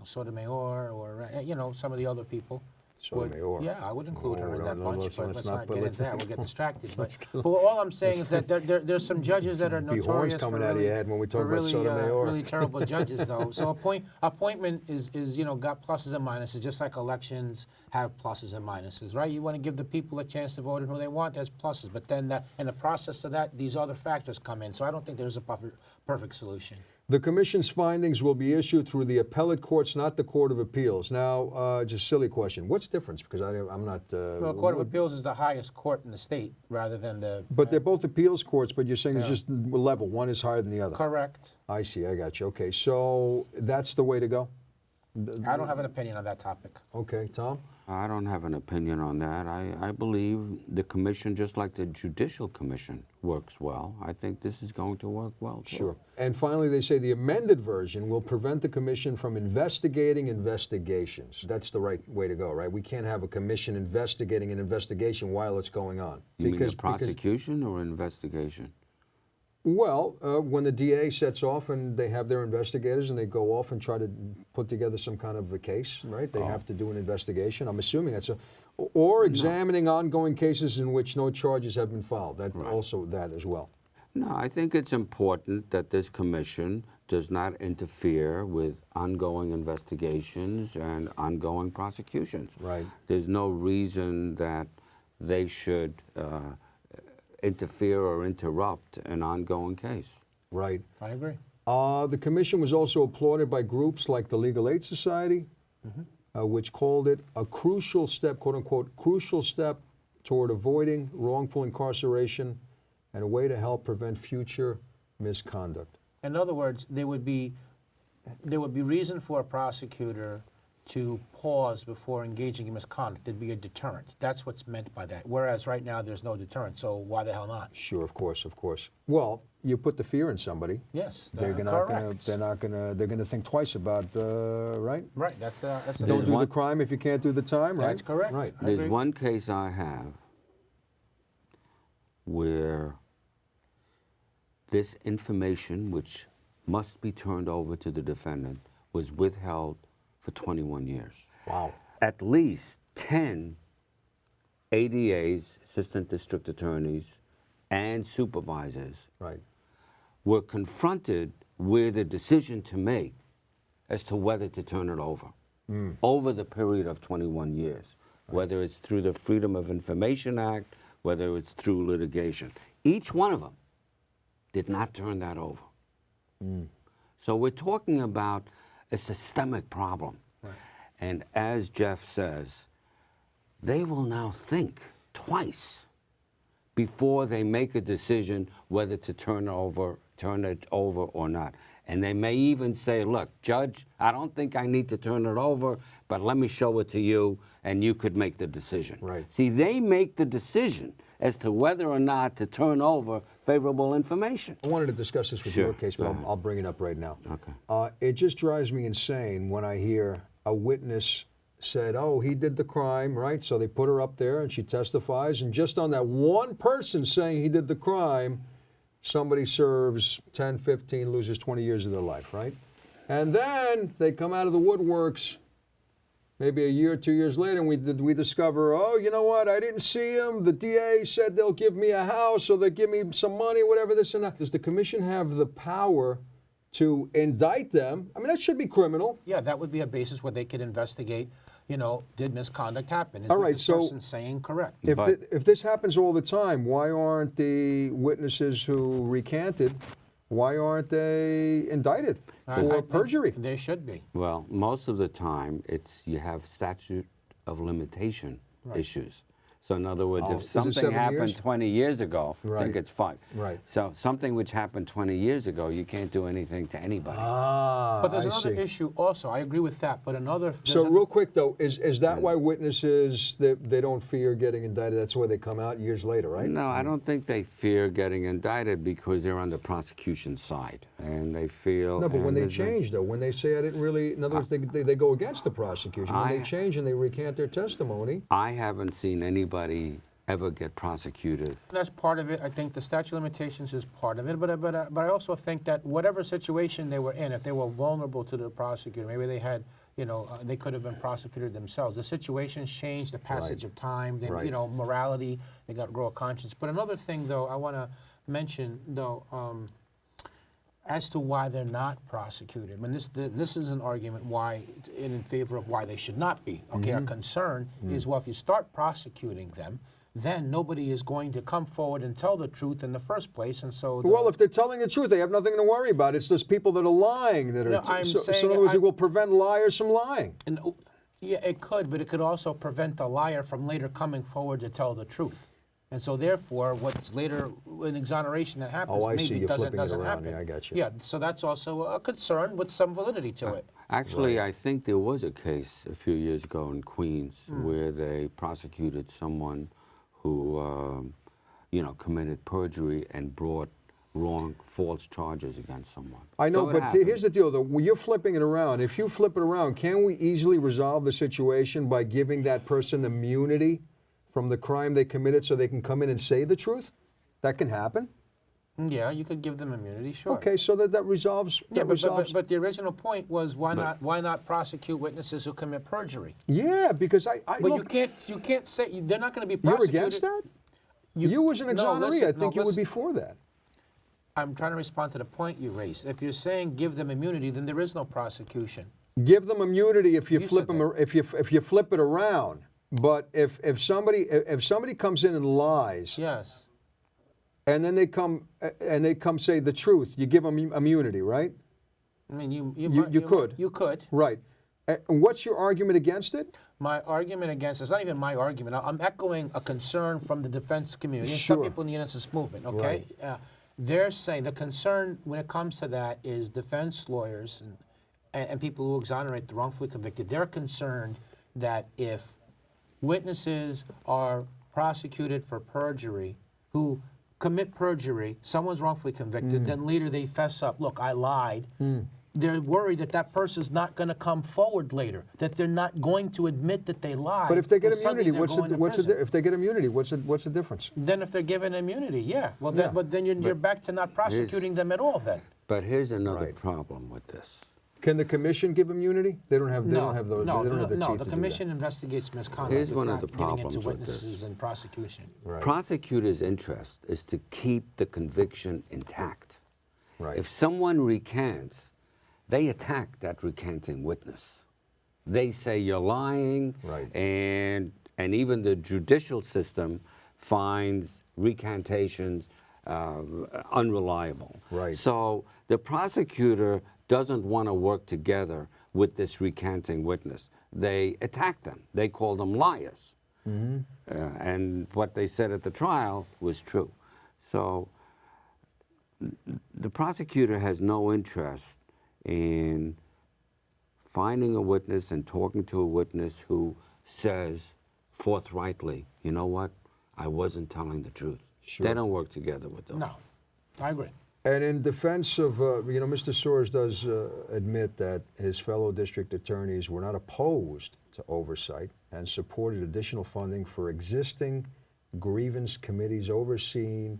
Sotomayor or some of the other people. Sotomayor. Yeah, I would include her in No, that no, bunch, but let's not get let's into that. not- We'll get distracted. But all I'm saying is that there's some judges that are Be horns notorious coming for out of really, your head when we talk for about really, Sotomayor. really terrible judges, though. So appointment is got pluses and minuses, just like elections have pluses and minuses, right? You want to give the people a chance to vote in who they want. There's pluses, but then in the process of that, these other factors come in. So I don't think there's a perfect solution. The commission's findings will be issued through the appellate courts, not the Court of Appeals. Now, just a silly question. What's the difference? Because I'm not... Well, the Court of Appeals is the highest court in the state, rather than the... But they're both appeals courts, but you're saying it's just level. One is higher than the other. Correct. I see, I got you. Okay, so that's the way to go? I don't have an opinion on that topic. Okay, Tom? I don't have an opinion on that. I believe the commission, just like the Judicial Commission, works well. I think this is going to work well, too. Sure. And finally, they say the amended version will prevent the commission from investigating investigations. That's the right way to go, right? We can't have a commission investigating an investigation while it's going on. You mean the prosecution or investigation? Well, when the DA sets off and they have their investigators and they go off and try to put together some kind of a case, right? They have to do an investigation. I'm assuming that's or examining ongoing cases in which no charges have been filed. That also that as well. No, I think it's important that this commission does not interfere with ongoing investigations and ongoing prosecutions. Right. There's no reason that they should interfere or interrupt an ongoing case. Right. I agree. The commission was also applauded by groups like the Legal Aid Society, which called it a crucial step, quote unquote, crucial step toward avoiding wrongful incarceration and a way to help prevent future misconduct. In other words, there would be reason for a prosecutor to pause before engaging in misconduct. There'd be a deterrent. That's what's meant by that. Whereas right now there's no deterrent, so why the hell not? Sure, of course, of course. Well, you put the fear in somebody. Yes, They're correct. gonna think twice about, right? Right, that's the Don't do the crime if you can't do the time, right? That's correct. Right. I agree. There's one case I have where this information, which must be turned over to the defendant was withheld for 21 years. Wow. At least 10 ADAs, assistant district attorneys, and supervisors Right. were confronted with a decision to make as to whether to turn it over the period of 21 years, whether it's through the Freedom of Information Act, whether it's through litigation. Each one of them did not turn that over. So we're talking about a systemic problem. Right. And as Jeff says, they will now think twice before they make a decision whether to turn it over or not. And they may even say, look, Judge, I don't think I need to turn it over, but let me show it to you, and you could make the decision. Right. See, they make the decision as to whether or not to turn over favorable information. I wanted to discuss this with Sure, your case, go but ahead. I'll bring it up right now. Okay. It just drives me insane when I hear a witness said, oh, he did the crime, right? So they put her up there and she testifies, and just on that one person saying he did the crime, somebody serves 10, 15, loses 20 years of their life, right? And then they come out of the woodworks maybe a year or 2 years later, and we discover, oh, you know what, I didn't see him. The DA said they'll give me a house or they'll give me some money, whatever, this and that. Does the commission have the power to indict them? I mean, that should be criminal. Yeah, that would be a basis where they could investigate, you know, did misconduct happen? Is All what right, this so person saying correct? If this happens all the time, why aren't the witnesses who recanted, why aren't they indicted I for think perjury? They should be. Well, most of the time, you have statute of limitation issues. So in other words, Oh, if is it something 7 happened years? 20 years ago, I Right. think it's 5. Right. So something which happened 20 years ago, you can't do anything to anybody. Ah, But there's I another see. issue also. I agree with that. But So real quick though, is that why witnesses they don't fear getting indicted? That's why they come out years later, right? No, I don't think they fear getting indicted because they're on the prosecution side, and they feel. No, but when and they there's a- change though, when they say I didn't really, in other words, they go against the prosecution. When I- they change and they recant their testimony. I haven't seen anybody ever get prosecuted. That's part of it. I think the statute of limitations is part of it. But I also think that whatever situation they were in, if they were vulnerable to the prosecutor, maybe they had, you know, they could have been prosecuted themselves. The situations changed, the passage of time, then, Right. you know, morality, they got to grow a conscience. But another thing, though, I want to mention, though, as to why they're not prosecuted. I mean, this is an argument why, in favor of why they should not be. Okay, our concern is, well, if you start prosecuting them, then nobody is going to come forward and tell the truth in the first place, and so. Well, if they're telling the truth, they have nothing to worry about. It's those people that are lying that are. No, I'm so saying in other words, I- it will prevent liars from lying. And, yeah, it could, but it could also prevent a liar from later coming forward to tell the truth. And so, therefore, what's later an exoneration that happens Oh, I see. maybe You're doesn't flipping it around. happen. Yeah, I got you. Yeah, so that's also a concern with some validity to it. Actually, I think there was a case a few years ago in Queens Hmm. where they prosecuted someone who, you know, committed perjury and brought false charges against someone. I know, So it but happens. here's the deal, though. When you're flipping it around, if you flip it around, can we easily resolve the situation by giving that person immunity from the crime they committed so they can come in and say the truth? That can happen. Yeah, you could give them immunity, sure. Okay, so that resolves. Yeah, that resolves. but the original point was why not prosecute witnesses who commit perjury? Yeah, because I But look, you can't say they're not going to be you're prosecuted. against that. You as an no, exoneree, listen, I think no, you would be listen. for that. I'm trying to respond to the point you raised. If you're saying give them immunity, then there is no prosecution. Give them immunity if you You flip said them, that. if you flip it around. But if somebody comes in and lies, Yes. and then they come say the truth, you give them immunity, right? I mean, you could. You could. Right. And what's your argument against it? My argument against it's not even my argument. I'm echoing a concern from the defense community and Sure. some people in the innocence movement. Okay, they're saying the concern when it comes to that is defense lawyers and people who exonerate the wrongfully convicted. They're concerned that if witnesses are prosecuted for perjury, who commit perjury, someone's wrongfully convicted, then later they fess up. Look, I lied. They're worried that that person's not going to come forward later, that they're not going to admit that they lied. But if they get and suddenly immunity, they're what's going to prison. if they get immunity, what's the difference? Then if they're given immunity, yeah. Well, Yeah. but then you're back to not prosecuting them at all then. But here's another Right. problem with this. Can the commission give immunity? They don't have. They don't have those. No, they don't have the no, teeth the to commission investigates misconduct. Here's It's one of not the getting problems into with this. witnesses and prosecution. do that. Right. Prosecutor's interest is to keep the conviction intact. Right. If someone recants, they attack that recanting witness. They say you're lying, Right. and even the judicial system finds recantations unreliable. Right. So the prosecutor doesn't want to work together with this recanting witness. They attack them. They call them liars. And what they said at the trial was true. So the prosecutor has no interest in finding a witness and talking to a witness who says forthrightly, you know what, I wasn't telling the truth. Sure. They don't work together with those. No, I agree. And in defense of, Mr. Soares does admit that his fellow district attorneys were not opposed to oversight and supported additional funding for existing grievance committees overseen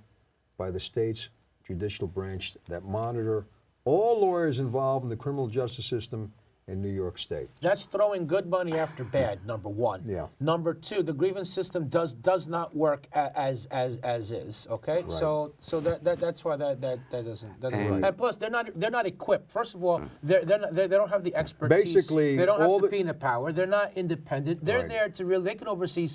by the state's judicial branch that monitor all lawyers involved in the criminal justice system in New York State. That's throwing good money after bad, number one. Yeah. Number two, the grievance system does not work as is. Okay. Right. So that's why that doesn't. And- And plus, they're not equipped. First of all, they don't have the expertise. Basically, they don't have all the- subpoena power. They're not independent. They're Right. there to really. They can oversee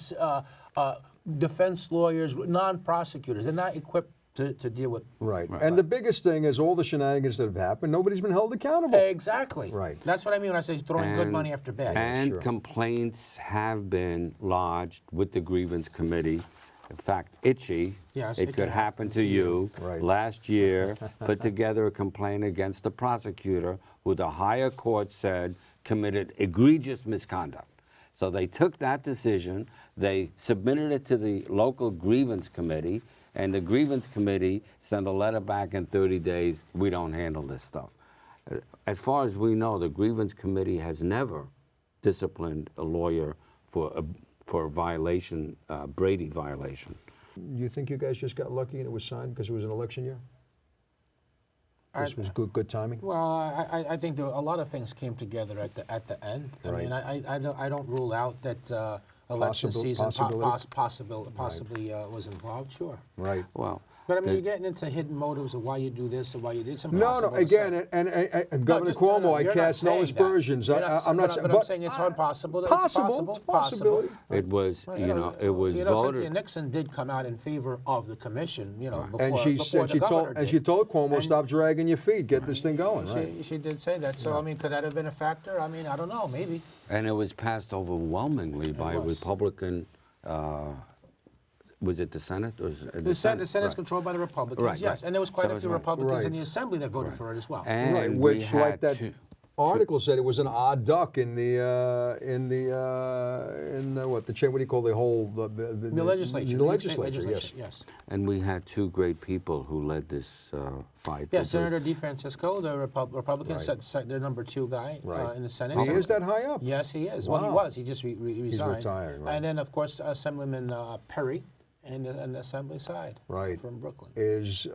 defense lawyers, non-prosecutors. They're not equipped to deal with. Right. And the biggest thing is all the shenanigans that have happened, nobody's been held accountable. Exactly. Right. That's what I mean when I say throwing good money after bad. And Sure. complaints have been lodged with the grievance committee. In fact, Itchy, Yes, it it could can happen to you. Right. Last year, put together a complaint against the prosecutor who the higher court said committed egregious misconduct. So they took that decision, they submitted it to the local grievance committee, and the grievance committee sent a letter back in 30 days, we don't handle this stuff. As far as we know, the grievance committee has never disciplined a lawyer for a violation, Brady violation. You think you guys just got lucky and it was signed because it was an election year? This was good timing? Well, I think there, a lot of things came together at the end. I mean, I don't rule out that election season possibly was involved. Sure. Right. Well, But I mean, you're getting into hidden motives of why you do this and why you did. It's No, impossible no. to Again, say. and Governor Cuomo, I you're not cast no saying aspersions. that. You're I'm not but saying. I'm saying it's impossible. It's Possible. It's a possibility. it was, Well, it was Cynthia voted. Nixon did come out in favor of the commission, before, And she before said the governor and did. she told Cuomo, And stop dragging your feet, get this thing going. Right. She did say that. So I mean, could that have been a factor? I mean, I don't know. Maybe. And it was passed overwhelmingly by a was. Republican, was it the Senate? Or was it The Senate's Right. controlled by the Republicans, Right, yes, right. and there was quite So a it's few right. Republicans in Right. the Assembly that voted for it as well. And Right, we which, like had that two- article said, it was an odd duck in the what the what do you call the whole The legislature, The New York State legislature, yes. yes. And we had two great people who led this fight. Yeah, But the- Senator DeFrancisco, the Republican, Right. set their number 2 guy Right. in the Senate. He is that high up? Yes, he is. Well, he Wow. was. He just resigned. retiring, right. And then, of course, Assemblyman Perry and the Assembly side. Right. From Brooklyn. Is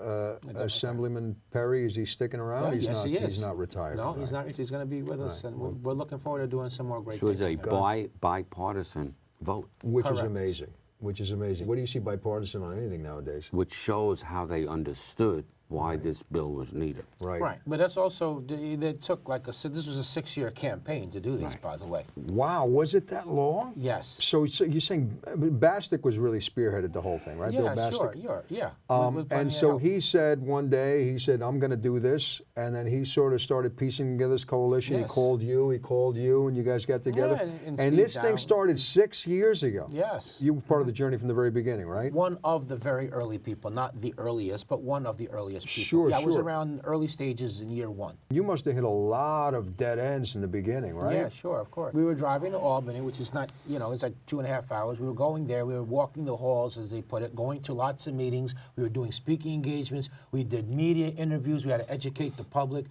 Assemblyman Perry, is he sticking around? Yeah, He's yes, not, he is. He's not retired. No, right. he's not. He's going to be with us, Right. and we're looking forward to doing some more great It was things. a with him. bipartisan vote, Which is Correct. amazing. Which is amazing. What do you see bipartisan on anything nowadays? which shows how they understood why this bill was needed. Right. Right, but that's also they took this was a 6-year campaign to do this, Right. by the way. Wow, was it that long? Yes. So you're saying Bastick was really spearheaded the whole thing, right? Bill Yeah, Bastick? sure, yeah. With plenty And of so help. he said one day, he said, I'm going to do this. And then he sort of started piecing together this coalition. Yes. He called you, and you guys got together. and and Steve this thing Dow. started 6 years ago. Yes. You were part of the journey from the very beginning, right? One of the very early people, not the earliest, but one of the earliest people. Sure, yeah, I was sure. around early stages in year 1. You must have hit a lot of dead ends in the beginning, right? Yeah, sure, of course. We were driving to Albany, which is not, it's like 2.5 hours. We were going there. We were walking the halls, as they put it, going to lots of meetings. We were doing speaking engagements. We did media interviews. We had to educate the public.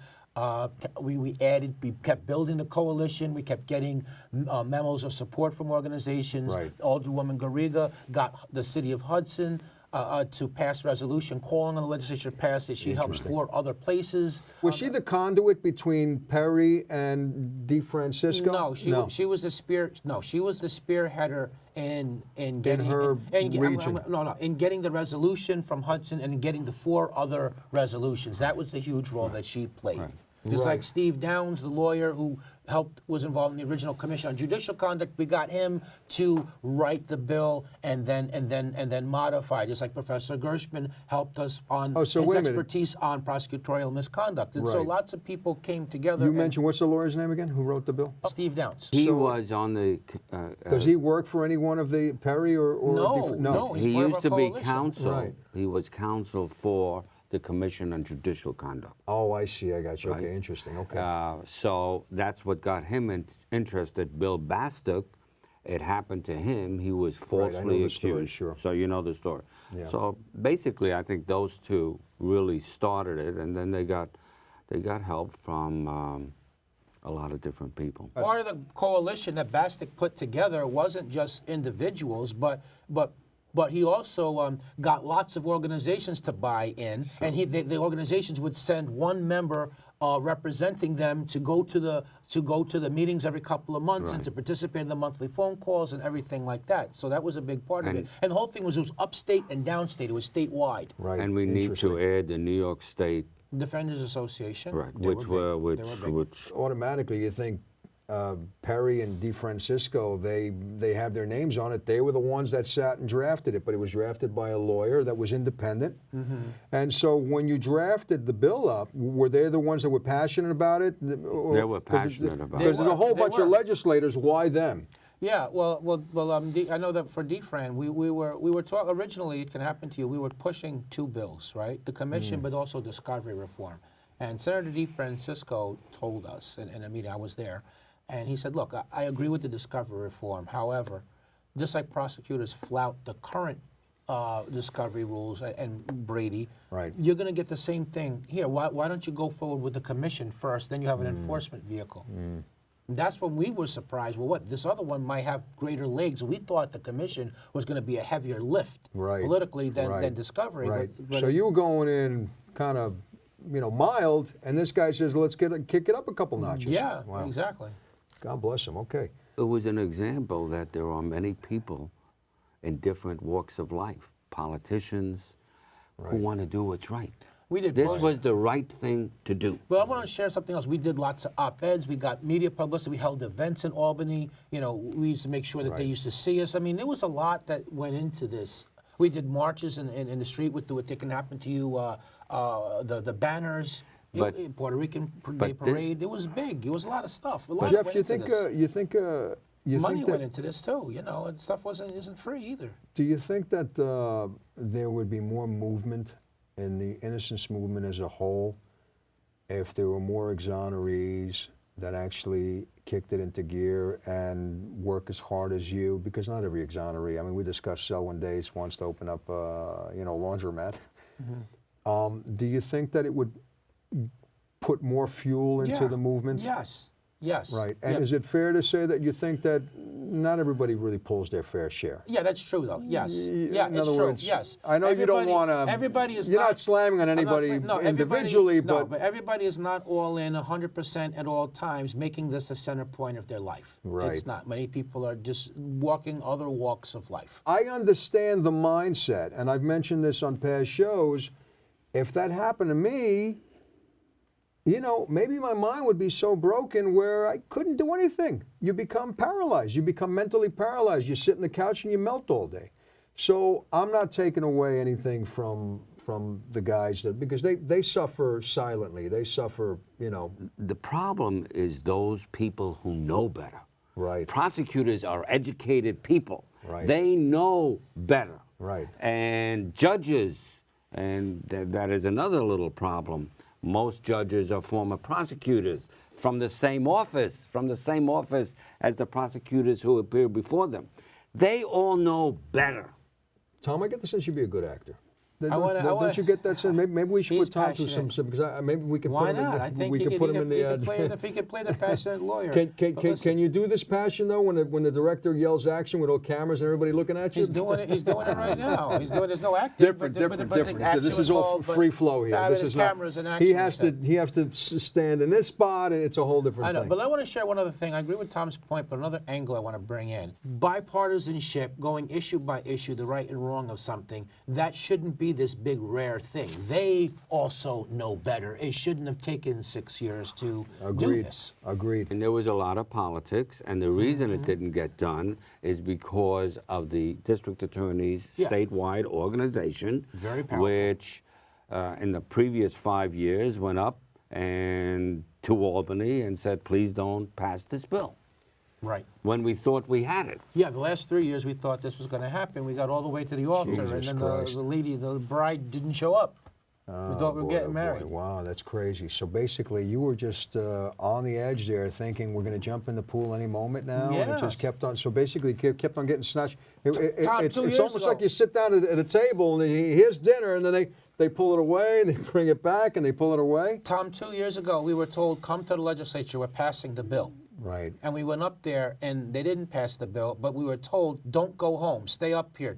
We kept building the coalition. We kept getting memos of support from organizations. Right. Alderwoman Garriga got the city of Hudson. to pass resolution, calling on the legislature to pass it. She helped 4 other places. Was she the conduit between Perry and DeFrancisco? No, she was the she was the spearheader in getting her region. in getting the resolution from Hudson and getting the 4 other resolutions. That was the huge role that she played. Just like Steve Downs, the lawyer who was involved in the original commission on judicial conduct, we got him to write the bill and then modify. Just like Professor Gershman helped us on his expertise on prosecutorial misconduct. And so lots of people came together. You mentioned, what's the lawyer's name again? Who wrote the bill? Steve Downs. He was on the. Does he work for any one of the Perry or No. He's He part of used a to be coalition. counsel. He was counsel for the Commission on Judicial Conduct. Oh, I see. I got you. Okay, interesting. Okay. So that's what got him interested. Bill Bastick, it happened to him. He was falsely I know the accused. story, sure. So you know the story. Yeah. So basically, I think those two really started it, and then they got help from a lot of different people. Part of the coalition that Bastick put together wasn't just individuals, but he also got lots of organizations to buy in, and the organizations would send one member representing them to go to the meetings every couple of months and to participate in the monthly phone calls and everything like that. So that was a big part of it. And the whole thing was upstate and downstate. It was statewide. Right. And we need to add the New York State Defenders Association. Right, They which were were big. which Automatically, you think Perry and DeFrancisco, they have their names on it. They were the ones that sat and drafted it, but it was drafted by a lawyer that was independent. And so when you drafted the bill up, were they the ones that were passionate about it? they were passionate about it. Because there's a whole bunch of legislators. Why them? Yeah, I know that for DeFran, we were talking originally. It can happen to you. We were pushing 2 bills, right? The commission, but also discovery reform. And Senator DeFrancisco told us in a meeting. I was there, and he said, "Look, I agree with the discovery reform. However, just like prosecutors flout the current discovery rules and Brady, you're going to get the same thing here. Why don't you go forward with the commission first? Then you have an enforcement vehicle." That's when we were surprised. Well, this other one might have greater legs. We thought the commission was going to be a heavier lift politically than discovery. Right. But so you were going in kind of, mild, and this guy says, let's kick it up a couple notches. Yeah, exactly. God bless him. Okay. It was an example that there are many people in different walks of life, politicians, who want to do what's right. We did. This was the right thing to do. Well, I want to share something else. We did lots of op-eds. We got media publicity. We held events in Albany. We used to make sure that they used to see us. I mean, there was a lot that went into this. We did marches in the street with what can happen to you, the banners, Puerto Rican Day Parade. It was big. It was a lot of stuff. Jeff, you think money went into this too, and stuff isn't free either. Do you think that there would be more movement in the innocence movement as a whole if there were more exonerees that actually kicked it into gear and work as hard as you? Because not every exoneree. I mean, we discussed Selwyn Dace wants to open up, laundromat. Do you think that it would put more fuel into the movement? Yes. Right. And is it fair to say that you think that not everybody really pulls their fair share? Yeah, that's true, though. Yes. Yeah, in it's other true. words, Yes. I know you don't want to. Everybody is You're not slamming on anybody individually, but everybody is not all in 100% at all times, making this the center point of their life. Right. It's not. Many people are just walking other walks of life. I understand the mindset, and I've mentioned this on past shows. If that happened to me, maybe my mind would be so broken where I couldn't do anything. You become paralyzed. You become mentally paralyzed. You sit on the couch and you melt all day. So I'm not taking away anything from the guys because they suffer silently. They suffer, The problem is those people who know better. Right. Prosecutors are educated people. Right. They know better. Right. And judges, and that is another little problem. Most judges are former prosecutors from the same office as the prosecutors who appear before them. They all know better. Tom, I get the sense you'd be a good actor. Don't you get that sense? Maybe we should He's put Tom through some passionate. because maybe we could Why put him not? in I the, think we he could could, put he him in could, the he could play, if he could play the passionate lawyer. Can you do this passion though when the director yells action with all cameras and everybody looking at you? He's doing it. He's doing it right now. He's doing. There's no acting. Different. The action This is all involved, but- free flow here. Yeah, This there's is not. cameras and action. He has to stand in this spot, and it's a whole different I know, thing. but I want to share one other thing. I agree with Tom's point, but another angle I want to bring in. Bipartisanship, going issue by issue, the right and wrong of something, that shouldn't be this big rare thing. They also know better. It shouldn't have taken 6 years to do this. Agreed. And there was a lot of politics, and the reason it didn't get done is because of the district attorney's Yeah. statewide organization, Very powerful. which in the previous 5 years went up and to Albany and said, please don't pass this bill, Right. when we thought we had it. Yeah, the last 3 years we thought this was going to happen. We got all the way to the altar, and Jesus then Christ. the bride didn't show up. We thought we were Boy, getting oh, boy. married. Wow, that's crazy. So basically, you were just on the edge there, thinking we're going to jump in the pool any moment now, and it just Yes. kept on. So basically, kept on getting snatched. Tom, It's 2 years almost ago. like you sit down at a table and here's dinner, and then they pull it away, and they bring it back, and they pull it away. Tom, 2 years ago, we were told, come to the legislature, we're passing the bill. Right. And we went up there, and they didn't pass the bill, but we were told, don't go home, stay up here.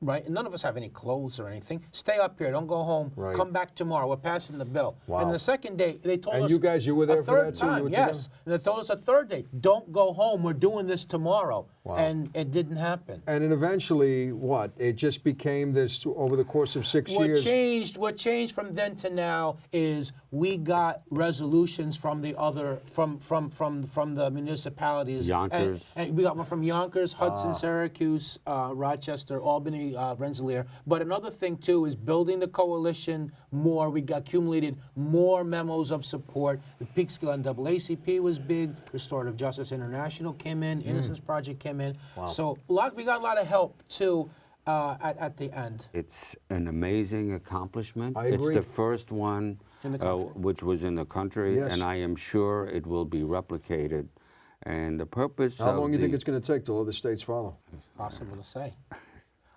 Right? And none of us have any clothes or anything. Stay up here, don't go home, Right. come back tomorrow, we're passing the bill. Wow. And the second day, they told And us. you were there a for third that too? You time, were yes. together? And they told us a third day, don't go home, we're doing this tomorrow. Wow. And it didn't happen. And then eventually, what? It just became this over the course of 6 years. What changed from then to now is we got resolutions from the other from the municipalities. Yonkers. And we got one from Yonkers, Hudson, Syracuse, Rochester, Albany, Rensselaer. But another thing too is building the coalition more. We got accumulated more memos of support. The Peekskill NAACP was big. Restorative Justice International came in. Innocence Project came in. Wow. So we got a lot of help too at the end. It's an amazing accomplishment. I agree. It's the first one In the country. which was in the country, Yes. and I am sure it will be replicated. And the purpose How of long do you think the- it's going to take till other states follow? Possible to say.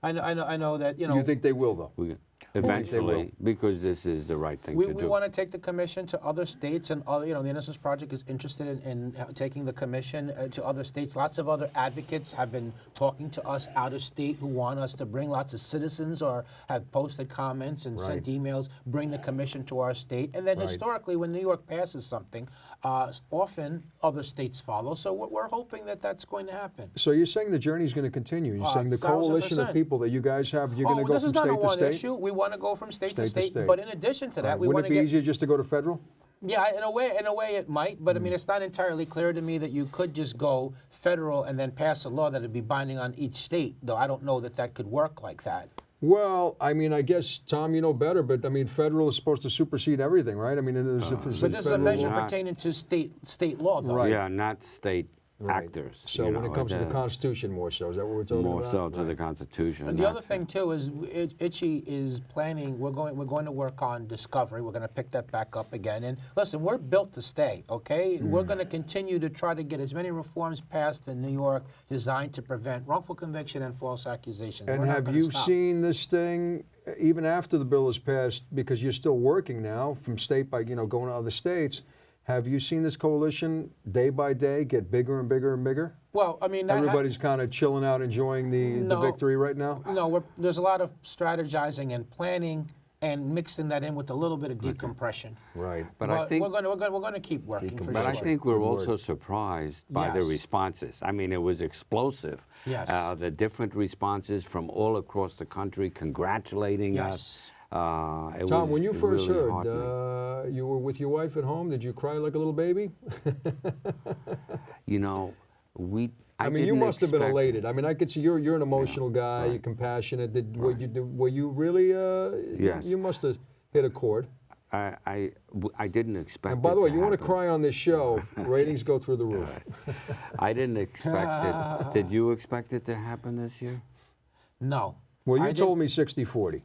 I know that you know. You think they will, though? we- they eventually, because this is the right thing we to do. want to take the commission to other states, and other, the Innocence Project is interested in taking the commission to other states. Lots of other advocates have been talking to us out of state who want us to bring. Lots of citizens or have posted comments and sent emails, bring the commission to our state. And then historically, when New York passes something, often other states follow. So we're hoping that that's going to happen. So you're saying the journey is going to continue? You're saying the coalition of 1000%. people that you guys have, you're going to go this from is not a state to one state? issue. We want to go from state to State to state. state. But in addition to that, we want Wouldn't to it be get. easier just to go to federal? Yeah, in a way it might, but I mean, it's not entirely clear to me that you could just go federal and then pass a law that would be binding on each state, though I don't know that that could work like that. Well, I mean, I guess, Tom, you know better, but I mean, federal is supposed to supersede everything, right? I mean, But this is a measure law. pertaining to state law, though. Right. Yeah, not state actors. So you when know, it comes to the Constitution more so, is that what we're talking more about? so to the Constitution. And the not- other thing too is Itchy is planning. We're going to work on discovery. We're going to pick that back up again. And listen, we're built to stay. Okay, we're going to continue to try to get as many reforms passed in New York designed to prevent wrongful conviction and false accusations. And We're not have gonna you stop. seen this thing, even after the bill is passed, because you're still working now from state by, going to other states, have you seen this coalition day by day get bigger and bigger and bigger? Well, I mean, Everybody's kind of chilling out, enjoying the No. victory right now? No, there's a lot of strategizing and planning and mixing that in with a little bit of decompression. Right. But I think, we're going to keep working for but sure. I think we're Good word. also surprised by the Yes. responses. I mean, it was explosive. Yes. The different responses from all across the country congratulating Yes. us. Tom, when you first really heard, heartening. you were with your wife at home, did you cry like a little baby? You know, I mean, you didn't must have been expect- elated. I mean, I could see you're an emotional guy, you're compassionate. Were you really, Yes. you must have hit a chord. I didn't expect And by it the way, to you want to happen. cry on this show, ratings go through the roof. I didn't expect it. Did you expect it to happen this year? No. Well, I you did- told me 60-40.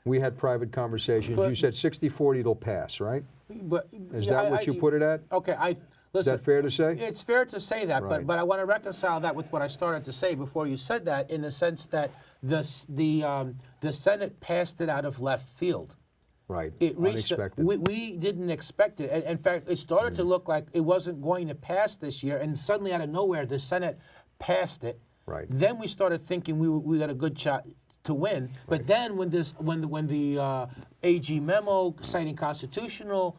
We had private conversations. But- You said 60-40 it'll pass, right? But Is yeah, that what you put it at? Okay, Is listen. that fair to say? It's fair to say that, Right. but I want to reconcile that with what I started to say before you said that, in the sense that the Senate passed it out of left field. Right. It reached. Unexpected. We didn't expect it. In fact, it started to look like it wasn't going to pass this year, and suddenly, out of nowhere, the Senate passed it. Right. Then we started thinking we got a good shot to win. But then when the AG memo citing constitutional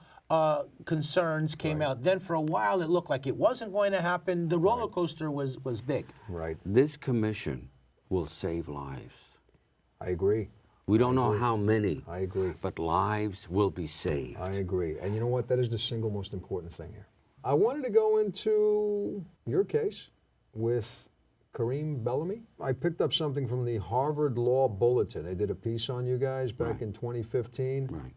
concerns came out, then for a while it looked like it wasn't going to happen. The roller coaster was big. Right. This commission will save lives. I agree. We don't know how many. I agree. But lives will be saved. I agree. And you know what? That is the single most important thing here. I wanted to go into your case with Kareem Bellamy. I picked up something from the Harvard Law Bulletin. They did a piece on you guys back in 2015. Right.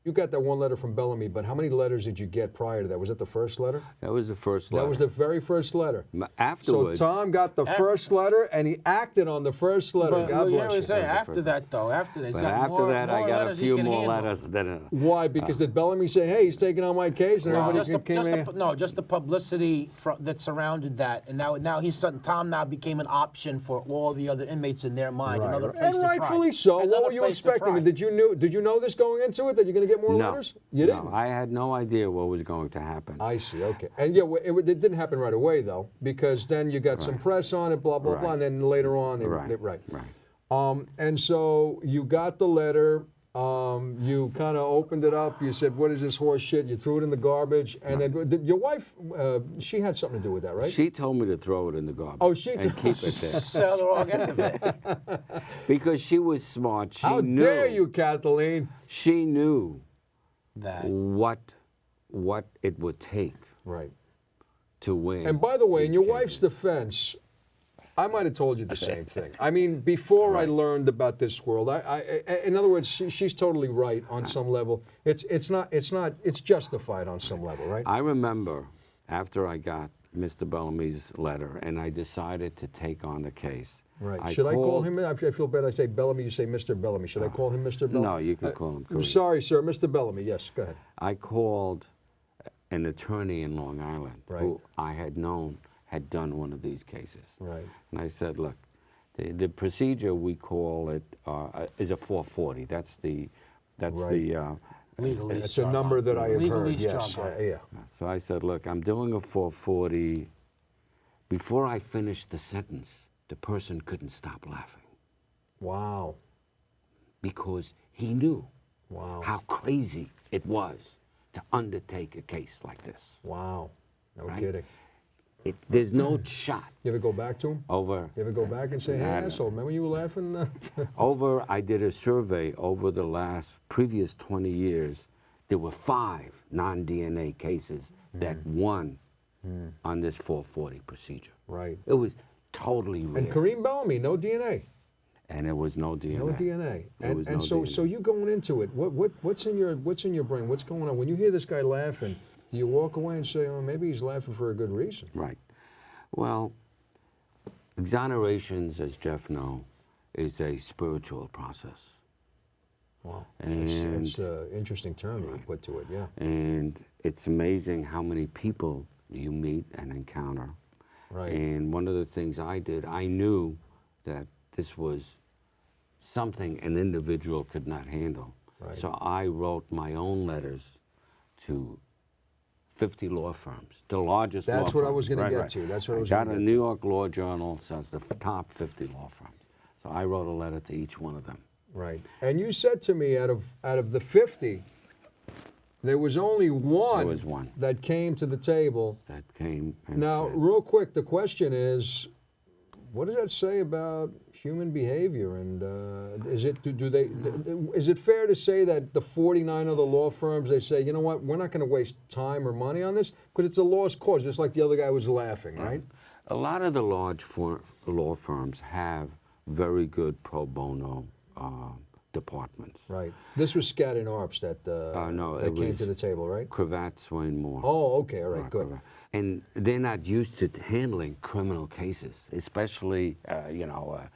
You got that one letter from Bellamy, but how many letters did you get prior to that? Was that the first letter? That was the first letter. That was the very first letter. Afterwards. So Tom got the first letter, and he acted on the first letter. But God you bless know, you. say after that though, after that, he's But got after more, that, more I got a letters he few can more handle. letters than. Why? Because did Bellamy say, "Hey, he's taking on my case," and No, everybody came in? just the publicity that surrounded that, and now he's sudden. Tom now became an option for all the other inmates in their mind. Right. Another place And to try. rightfully so. Another What were you place to expecting? try. Did you know this going into it that you're going to get more No. letters? You didn't. No, I had no idea what was going to happen. I see. Okay. And yeah, it didn't happen right away though, because then you got some press on it, blah blah blah, and then later on, Right. And so you got the letter. You kind of opened it up. You said, "What is this horse shit?" You threw it in the garbage, and then did your wife, she had something to do with that, right? She told me to throw it in the garbage. Oh, she and told- keep it there Sell the wrong end of it. because she was smart. She How knew. dare you, Kathleen? She knew That. what it would take Right. to win. And by the way, in these your cases. wife's defense, I might have told you the same thing. I mean, before I learned about this world, in other words, she's totally right on some level. It's justified on some level, right? I remember after I got Mr. Bellamy's letter and I decided to take on the case. Right. Should I call him? I feel bad. I say Bellamy. You say Mr. Bellamy. Should I call him Mr. Bellamy? No, you can call him I'm Kareem. sorry, sir, Mr. Bellamy. Yes, go ahead. I called an attorney in Long Island Right. who I had known had done one of these cases. Right. And I said, look, the procedure we call it is a 440. That's the Legally It's a number that I have Legally heard. Yes. strong. Yeah. So I said, look, I'm doing a 440. Before I finished the sentence, the person couldn't stop laughing Wow. because he knew Wow. how crazy it was to undertake a case like this. Wow. No Right? kidding. There's no shot You ever go back to him? over. You ever go back and say, "Hey, Nah, no. asshole, remember you were laughing?" I did a survey over the previous 20 years. There were 5 non-DNA cases that won on this 440 procedure. Right. It was totally rare. And Kareem Bellamy, no DNA. And there was no DNA. No DNA. There was And no so DNA. so you going into it, what's in your brain? What's going on? When you hear this guy laughing, do you walk away and say, "Oh, maybe he's laughing for a good reason"? Right. Well, exonerations, as Jeff knows, is a spiritual process. Wow. And- That's an interesting term you put to it, yeah. And it's amazing how many people you meet and encounter. Right. And one of the things I did, I knew that this was something an individual could not handle. Right. So I wrote my own letters to 50 law firms, the largest law firms. That's what I was gonna Right, get right. to. That's what I was got gonna a get New York Law Journal, says the top 50 law firms. So I wrote a letter to each one of them. Right. And you said to me, out of the 50, there was only one, There was one. that came to the table. That came and Now, said, real quick, the question is, what does that say about human behavior? And is it fair to say that the 49 other law firms, they say, you know what, we're not going to waste time or money on this because it's a lost cause, just like the other guy was laughing, right? a lot of the large law firms have very good pro bono departments. Right. This was Skadden Arps that No, that it came was to the table, right? Cravat, Swain Moore. Oh, okay, all right, good. Cravat. And they're not used to handling criminal cases, especially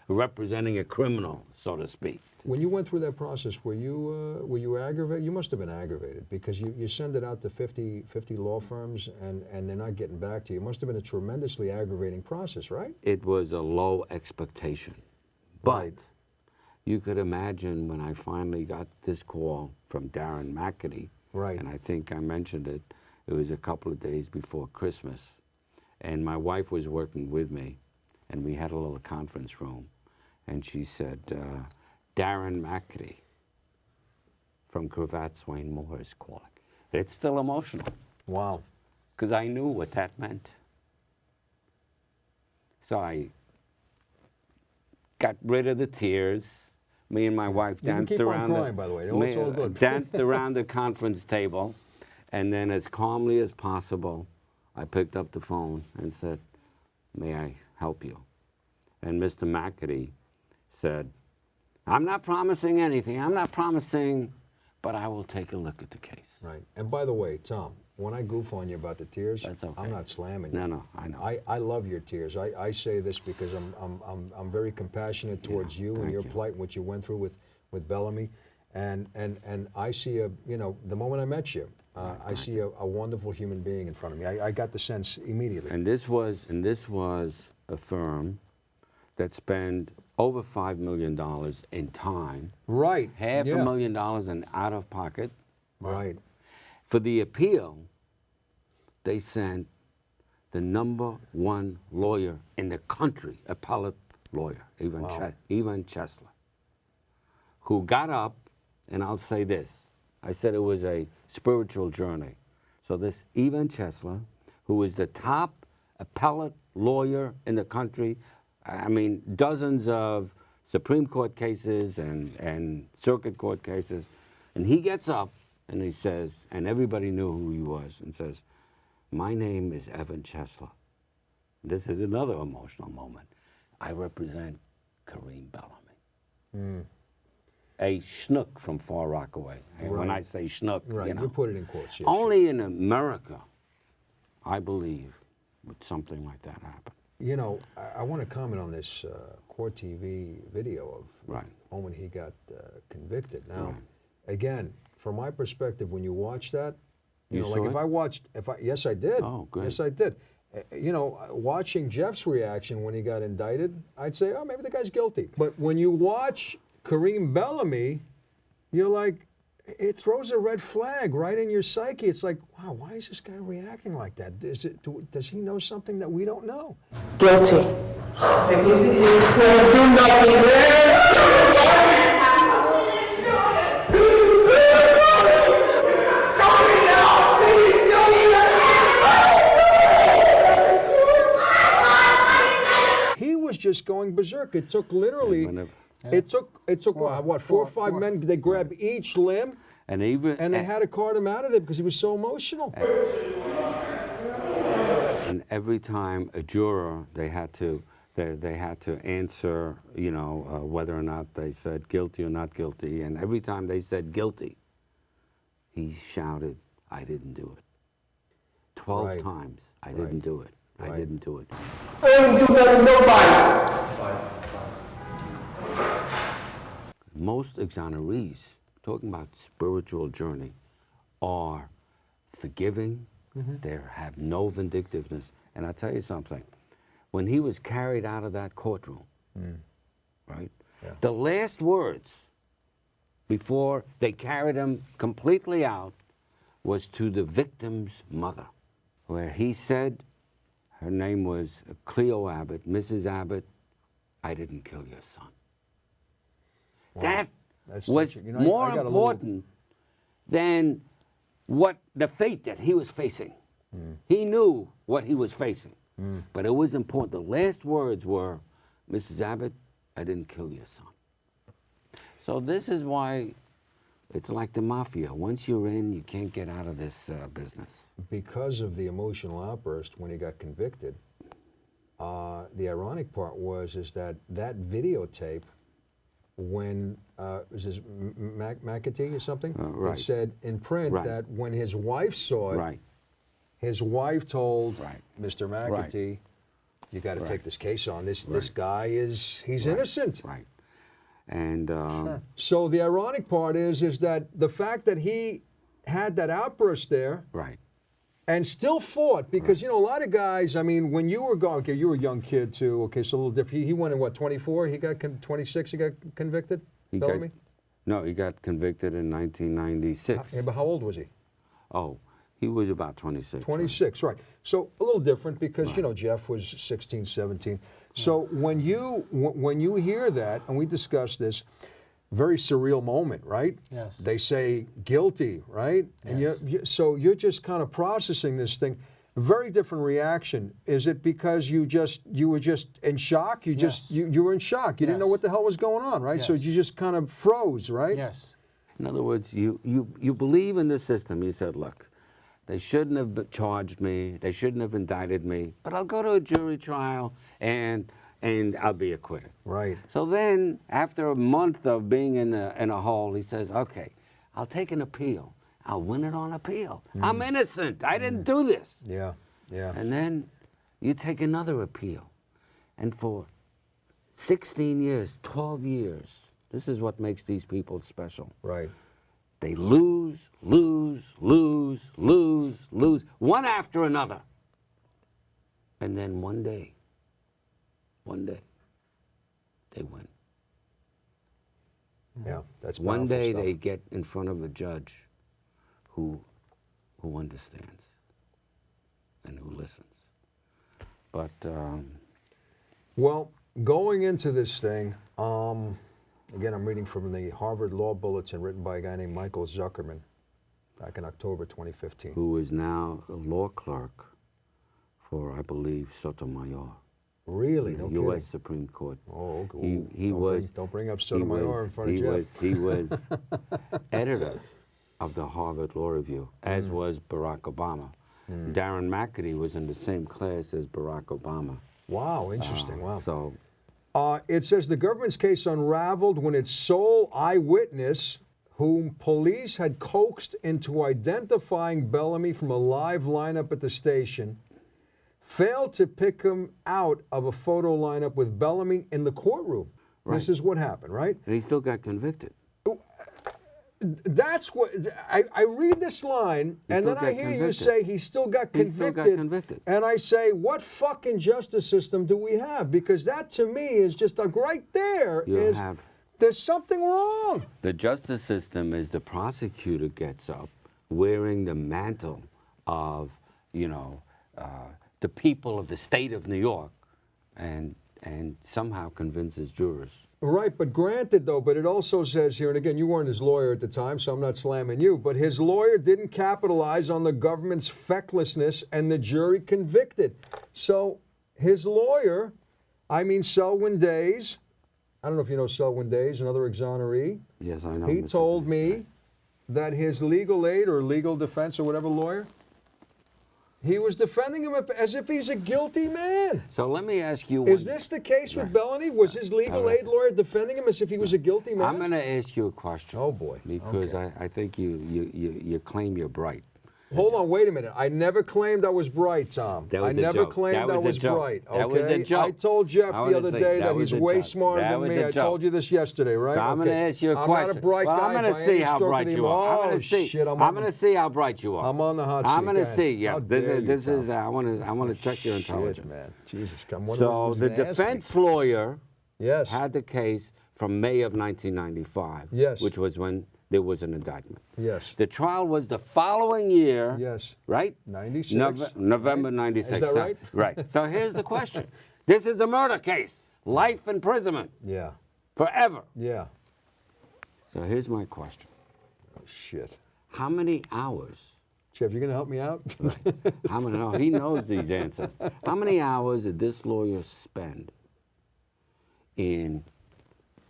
representing a criminal. so to speak. When you went through that process, were you aggravated? You must have been aggravated because you send it out to 50 law firms and they're not getting back to you. It must have been a tremendously aggravating process, right? It was a low expectation. But Right. you could imagine when I finally got this call from Darren McAtee, Right. and I think I mentioned it, it was a couple of days before Christmas, and my wife was working with me, and we had a little conference room, and she said, Darren McAtee from Cravat Swain Moore is calling. It's still emotional, Wow. because I knew what that meant. So I got rid of the tears. Me and my wife You can danced keep on around crying, by the way. No, it's all good. danced around the conference table, and then as calmly as possible, I picked up the phone and said, "May I help you?" And Mr. McAtee said, "I'm not promising anything. I'm not promising, but I will take a look at the case." Right. And by the way, Tom, when I goof on you about the tears, That's okay. I'm not slamming you. No, I know. I love your tears. I say this because I'm very compassionate towards you and thank your you. plight, what you went through with Bellamy, and I see the moment I met you, I see a wonderful human being in front of me. I got the sense immediately. And this was a firm that spent over $5 million in time, Right. half yeah. $1 million in out of pocket. Right. For the appeal, they sent the #1 lawyer in the country, appellate lawyer, Ivan Chesler, who got up, and I'll say this, I said it was a spiritual journey. So this Ivan Chesler, who is the top appellate lawyer in the country, I mean, dozens of Supreme Court cases and circuit court cases, and he gets up and he says, and everybody knew who he was, and says, "My name is Evan Chesler. This is another emotional moment. I represent Kareem Bellamy." A schnook from Far Rockaway. And when I say schnook, Right. you know, You put it in quotes. Yes. only in America, I believe, would something like that happen. You know, I want to comment on this Court TV video of Right. the moment he got convicted. Now, Right. again, from my perspective, when you watch that, You like saw if I yes, I did. Oh, good. Yes, I did. Watching Jeff's reaction when he got indicted, I'd say, oh, maybe the guy's guilty. But when you watch Kareem Bellamy, you're like, it throws a red flag right in your psyche. It's like, wow, why is this guy reacting like that? Does he know something that we don't know? Guilty. He was just going berserk. It took literally, And whenever- it took what, four or five men? They grabbed each limb And even and they had to cart him out of there because he was so emotional. And every time a juror, they had to answer, whether or not they said guilty or not guilty. And every time they said guilty, he shouted, "I didn't do it." 12 Right. times, "I didn't do it. I Right. didn't do it." Most exonerees, talking about spiritual journey, are forgiving. They have no vindictiveness. And I'll tell you something. When he was carried out of that courtroom, right, Yeah. the last words before they carried him completely out was to the victim's mother, where he said, her name was Cleo Abbott, "Mrs. Abbott, I didn't kill your son." That That's was touching. I more got a little- important than what the fate that he was facing. He knew what he was facing, but it was important. The last words were, "Mrs. Abbott, I didn't kill your son." So this is why it's like the mafia. Once you're in, you can't get out of this business. Because of the emotional outburst when he got convicted, the ironic part is that videotape, when was this McAtee or something? Right. It said in print Right. that when his wife saw it, Right. his wife told Right. Mr. McAtee, "You got to Right. take this case on. This guy he's innocent." Right. And So the ironic part is that the fact that he had that outburst there right. and still fought, because, you know, a lot of guys, I mean, when you were going, okay, you were a young kid too, okay, so a little different. He went in, what, 24? He got 26, he got convicted? He Bellamy? No, he got convicted in 1996. Yeah, but how old was he? Oh, he was about 26. 26, right. So a little different because, you know, Jeff was 16, 17. So when you hear that, and we discussed this, very surreal moment, right? Yes. They say guilty, right? And Yes. so you're just kind of processing this thing. Very different reaction. Is it because you were just in shock? You were in shock. You didn't know Yes. what the hell was going on, right? So Yes. you just kind of froze, right? Yes. In other words, you believe in the system. You said, look, they shouldn't have charged me. They shouldn't have indicted me. But I'll go to a jury trial and I'll be acquitted. Right. So then, after a month of being in a hole, he says, okay, I'll take an appeal. I'll win it on appeal. I'm innocent. I didn't do this. Yeah. Yeah. And then you take another appeal. And for 16 years, 12 years, this is what makes these people special. Right. They lose, one after another. And then one day, they win. Yeah. That's One powerful day stuff. they get in front of a judge who understands and who listens. But Well, going into this thing, again, I'm reading from the Harvard Law Bulletin written by a guy named Michael Zuckerman back in October 2015. who is now a law clerk for, I believe, Sotomayor, Really? the No U.S. kidding. Supreme Court. Oh, okay. He was. Don't bring up he Sotomayor was- in front of Jeff. He was editor of the Harvard Law Review, as was Barack Obama. Darren McAtee was in the same class as Barack Obama. Wow, interesting. Wow. So It says the government's case unraveled when its sole eyewitness, whom police had coaxed into identifying Bellamy from a live lineup at the station, failed to pick him out of a photo lineup with Bellamy in the courtroom. This is what happened, right? and he still got convicted. That's what I read this line, and still then I got hear you convicted. say he still got He convicted. still got convicted. And I say, what fucking justice system do we have? Because that to me is just like right there You is have there's something wrong. the justice system is the prosecutor gets up wearing the mantle of, the people of the state of New York, and somehow convinces jurors. Right, but granted though, but it also says here, and again, you weren't his lawyer at the time, so I'm not slamming you, but his lawyer didn't capitalize on the government's fecklessness and the jury convicted. So his lawyer, Selwyn Days, I don't know if you know Selwyn Days, another exoneree. Yes, I know. He Mr. told Davis. me that his legal aid or legal defense or whatever lawyer, he was defending him as if he's a guilty man. So let me ask you. Is this the case with Bellamy? Was his legal aid lawyer defending him as if he was a guilty man? I'm going to ask you a question. Oh, boy. Because Okay. I think you claim you're bright. Hold on, wait a minute. I never claimed I was bright, Tom. That was I a never joke. claimed That I was a was joke. bright. Okay? That was a joke. I told Jeff I the wanna other say, day that that was he's a way joke. smarter That than was me. a I joke. told you this yesterday, right? So I'm going to Okay. ask you a I'm question. not a bright well, guy. I'm going by to see any how stroke of bright the you are. I'm Oh, going to see. shit, I'm going to see how bright you are. I'm on the hot seat. I'm going Go to ahead. see. Yeah. How This dare you, is. Tom. I want to check your Shit, intelligence. man. Jesus, come on. So the defense lawyer Yes. had the case from May of 1995. Yes. Which was when there was an indictment. Yes. The trial was the following year. Yes. Right? 96. November right? 96. Is that right? Right. So here's the question. This is a murder case. Life imprisonment. Yeah. Forever. Yeah. So here's my question. Oh, shit. How many hours? Jeff, you going to help me out? How many? No, he knows these answers. How many hours did this lawyer spend in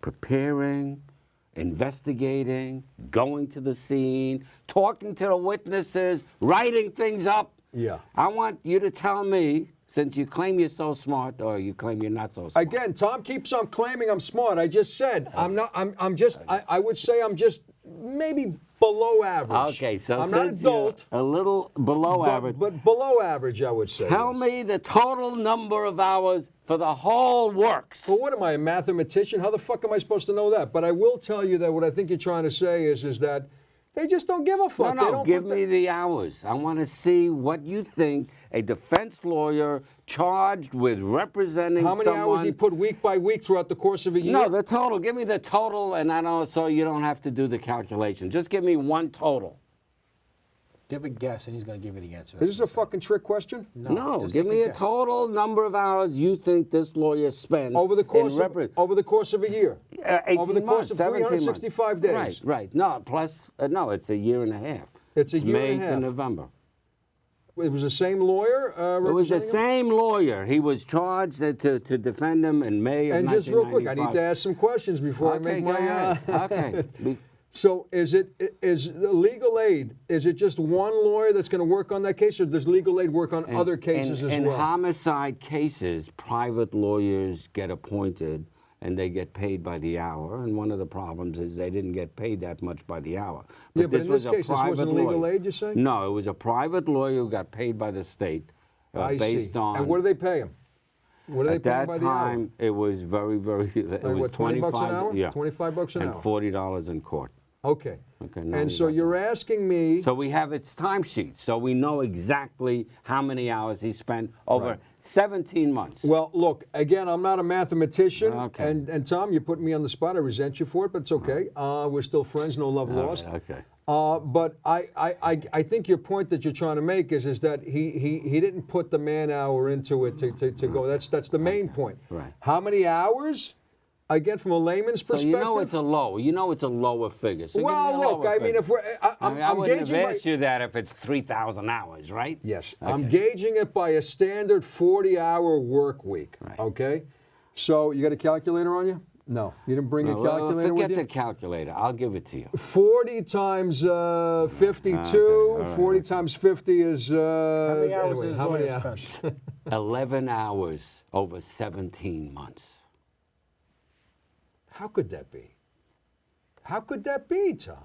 preparing, investigating, going to the scene, talking to the witnesses, writing things up? Yeah. I want you to tell me, since you claim you're so smart or you claim you're not so smart. Again, Tom keeps on claiming I'm smart. I just said I'm not. I'm just. I would say I'm just maybe below average. Okay, so I'm not since you're adult, a little below average. but below average, I would say. Tell yes. me the total number of hours for the whole works. Well, what am I, a mathematician? How the fuck am I supposed to know that? But I will tell you that what I think you're trying to say is that they just don't give a fuck. They No, don't give put me the hours. I want to see what you think a defense lawyer charged with representing How many hours he put week by week throughout the course of a year? No, the total. Give me the total, and I know so you don't have to do the calculation. Just give me one total. Give a guess, and he's going to give you the answer. Is this a fucking trick question? No, just give take me a guess. total number of hours you think this lawyer spent Over the course in of a year. 18 over the course months, of 17 months. 365 days. Right, right. No, plus, no, it's a year and a half. It's a year May and a half. to November. It was the same lawyer It was the representing him? same lawyer. He was charged to defend him in May of 1995. And just real quick, I need to ask some questions before I make go my... ahead. Okay. So is the legal aid, is it just one lawyer that's going to work on that case, or does legal aid work on other cases as in well? In homicide cases, private lawyers get appointed and they get paid by the hour. And one of the problems is they didn't get paid that much by the hour. Yeah, but in this a case, this private wasn't legal lawyer. aid, you say? No, it was a private lawyer who got paid by the state based on. And what do they pay him? What do they At pay him that by the hour? time, it was very, very. It was what, 20 bucks an 25 hour? Yeah, 25 bucks an and hour. $40 in court. Okay. Okay, And so $90. you're asking me... So we have its timesheet, so we know exactly how many hours he spent over 17 months. Well, look, again, I'm not a mathematician, Okay. and Tom, you put me on the spot. I resent you for it, but it's okay. We're still friends, no love lost. Okay. But I think your point that you're trying to make is that he didn't put the man hour into it to go. That's the main point. Right. How many hours? Again, from a layman's So perspective. you know it's a lower figure. So give me Well, a look, lower I mean, figure. if we're, I I'm wouldn't gauging have asked you that if it's 3,000 hours, right? Yes, Okay. I'm gauging it by a standard 40-hour work week. Right. Okay, so you got a calculator on you? No, you didn't bring a calculator forget with you. the calculator. I'll give it to you. 40 times 52. Okay, all right, 40 times 50 is. How many hours anyway, is how many lawyer hours? spent? 11 hours over 17 months. How could that be? How could that be, Tom?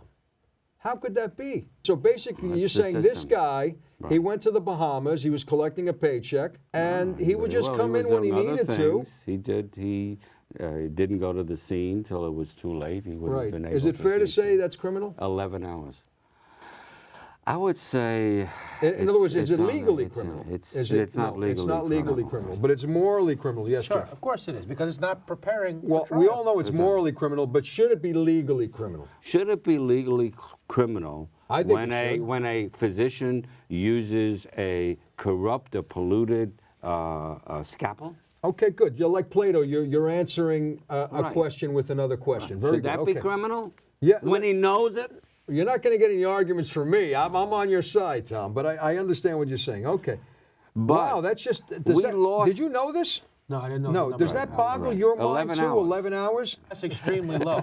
How could that be? So basically, That's you're the saying this system. guy, he Right. went to the Bahamas, he was collecting a paycheck, and he would just Well, come he in was when he doing other needed to. things. He did. He didn't go to the scene till it was too late. He would have Right. been able Is it fair to see say that's criminal? 11 hours. I would say. In other words, is it it's not- legally it's, criminal? It's, Is it's it- not no, legally. It's not legally criminal, but it's morally criminal. Yes, Sure, Jeff. of course it is, because it's not preparing Well, for we trial. all know it's morally criminal, but should it be legally criminal? Should it be legally criminal I think when it should. when a physician uses a corrupt or polluted scalpel? Okay, good. You're like Plato. You're answering a Right. question with another question. Very Should good. that Okay. be criminal? Yeah, When he knows it? You're not going to get any arguments from me. I'm on your side, Tom, but I understand what you're saying. Okay. But wow, that's just. we lost- Did you know this? No, I didn't know. No. the Does number. that boggle Right. your mind 11 too? hours. 11 hours? That's extremely low.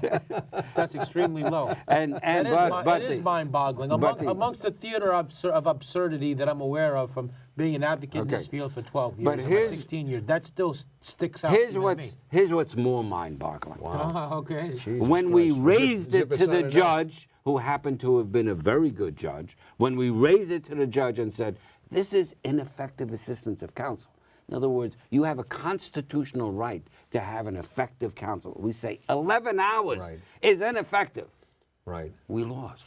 That's extremely low. And That is mind-boggling. but the- Amongst the theater of absurdity that I'm aware of from being an advocate in this Okay. field for 12 years, But and here's- 16 years, that still sticks out Here's to what's me. here's what's more mind-boggling. Okay. Jesus When we Christ. raised As it if it's to not the enough. judge, who happened to have been a very good judge, when we raised it to the judge and said, this is ineffective assistance of counsel. In other words, you have a constitutional right to have an effective counsel. We say 11 hours Right. is ineffective. Right. We lost.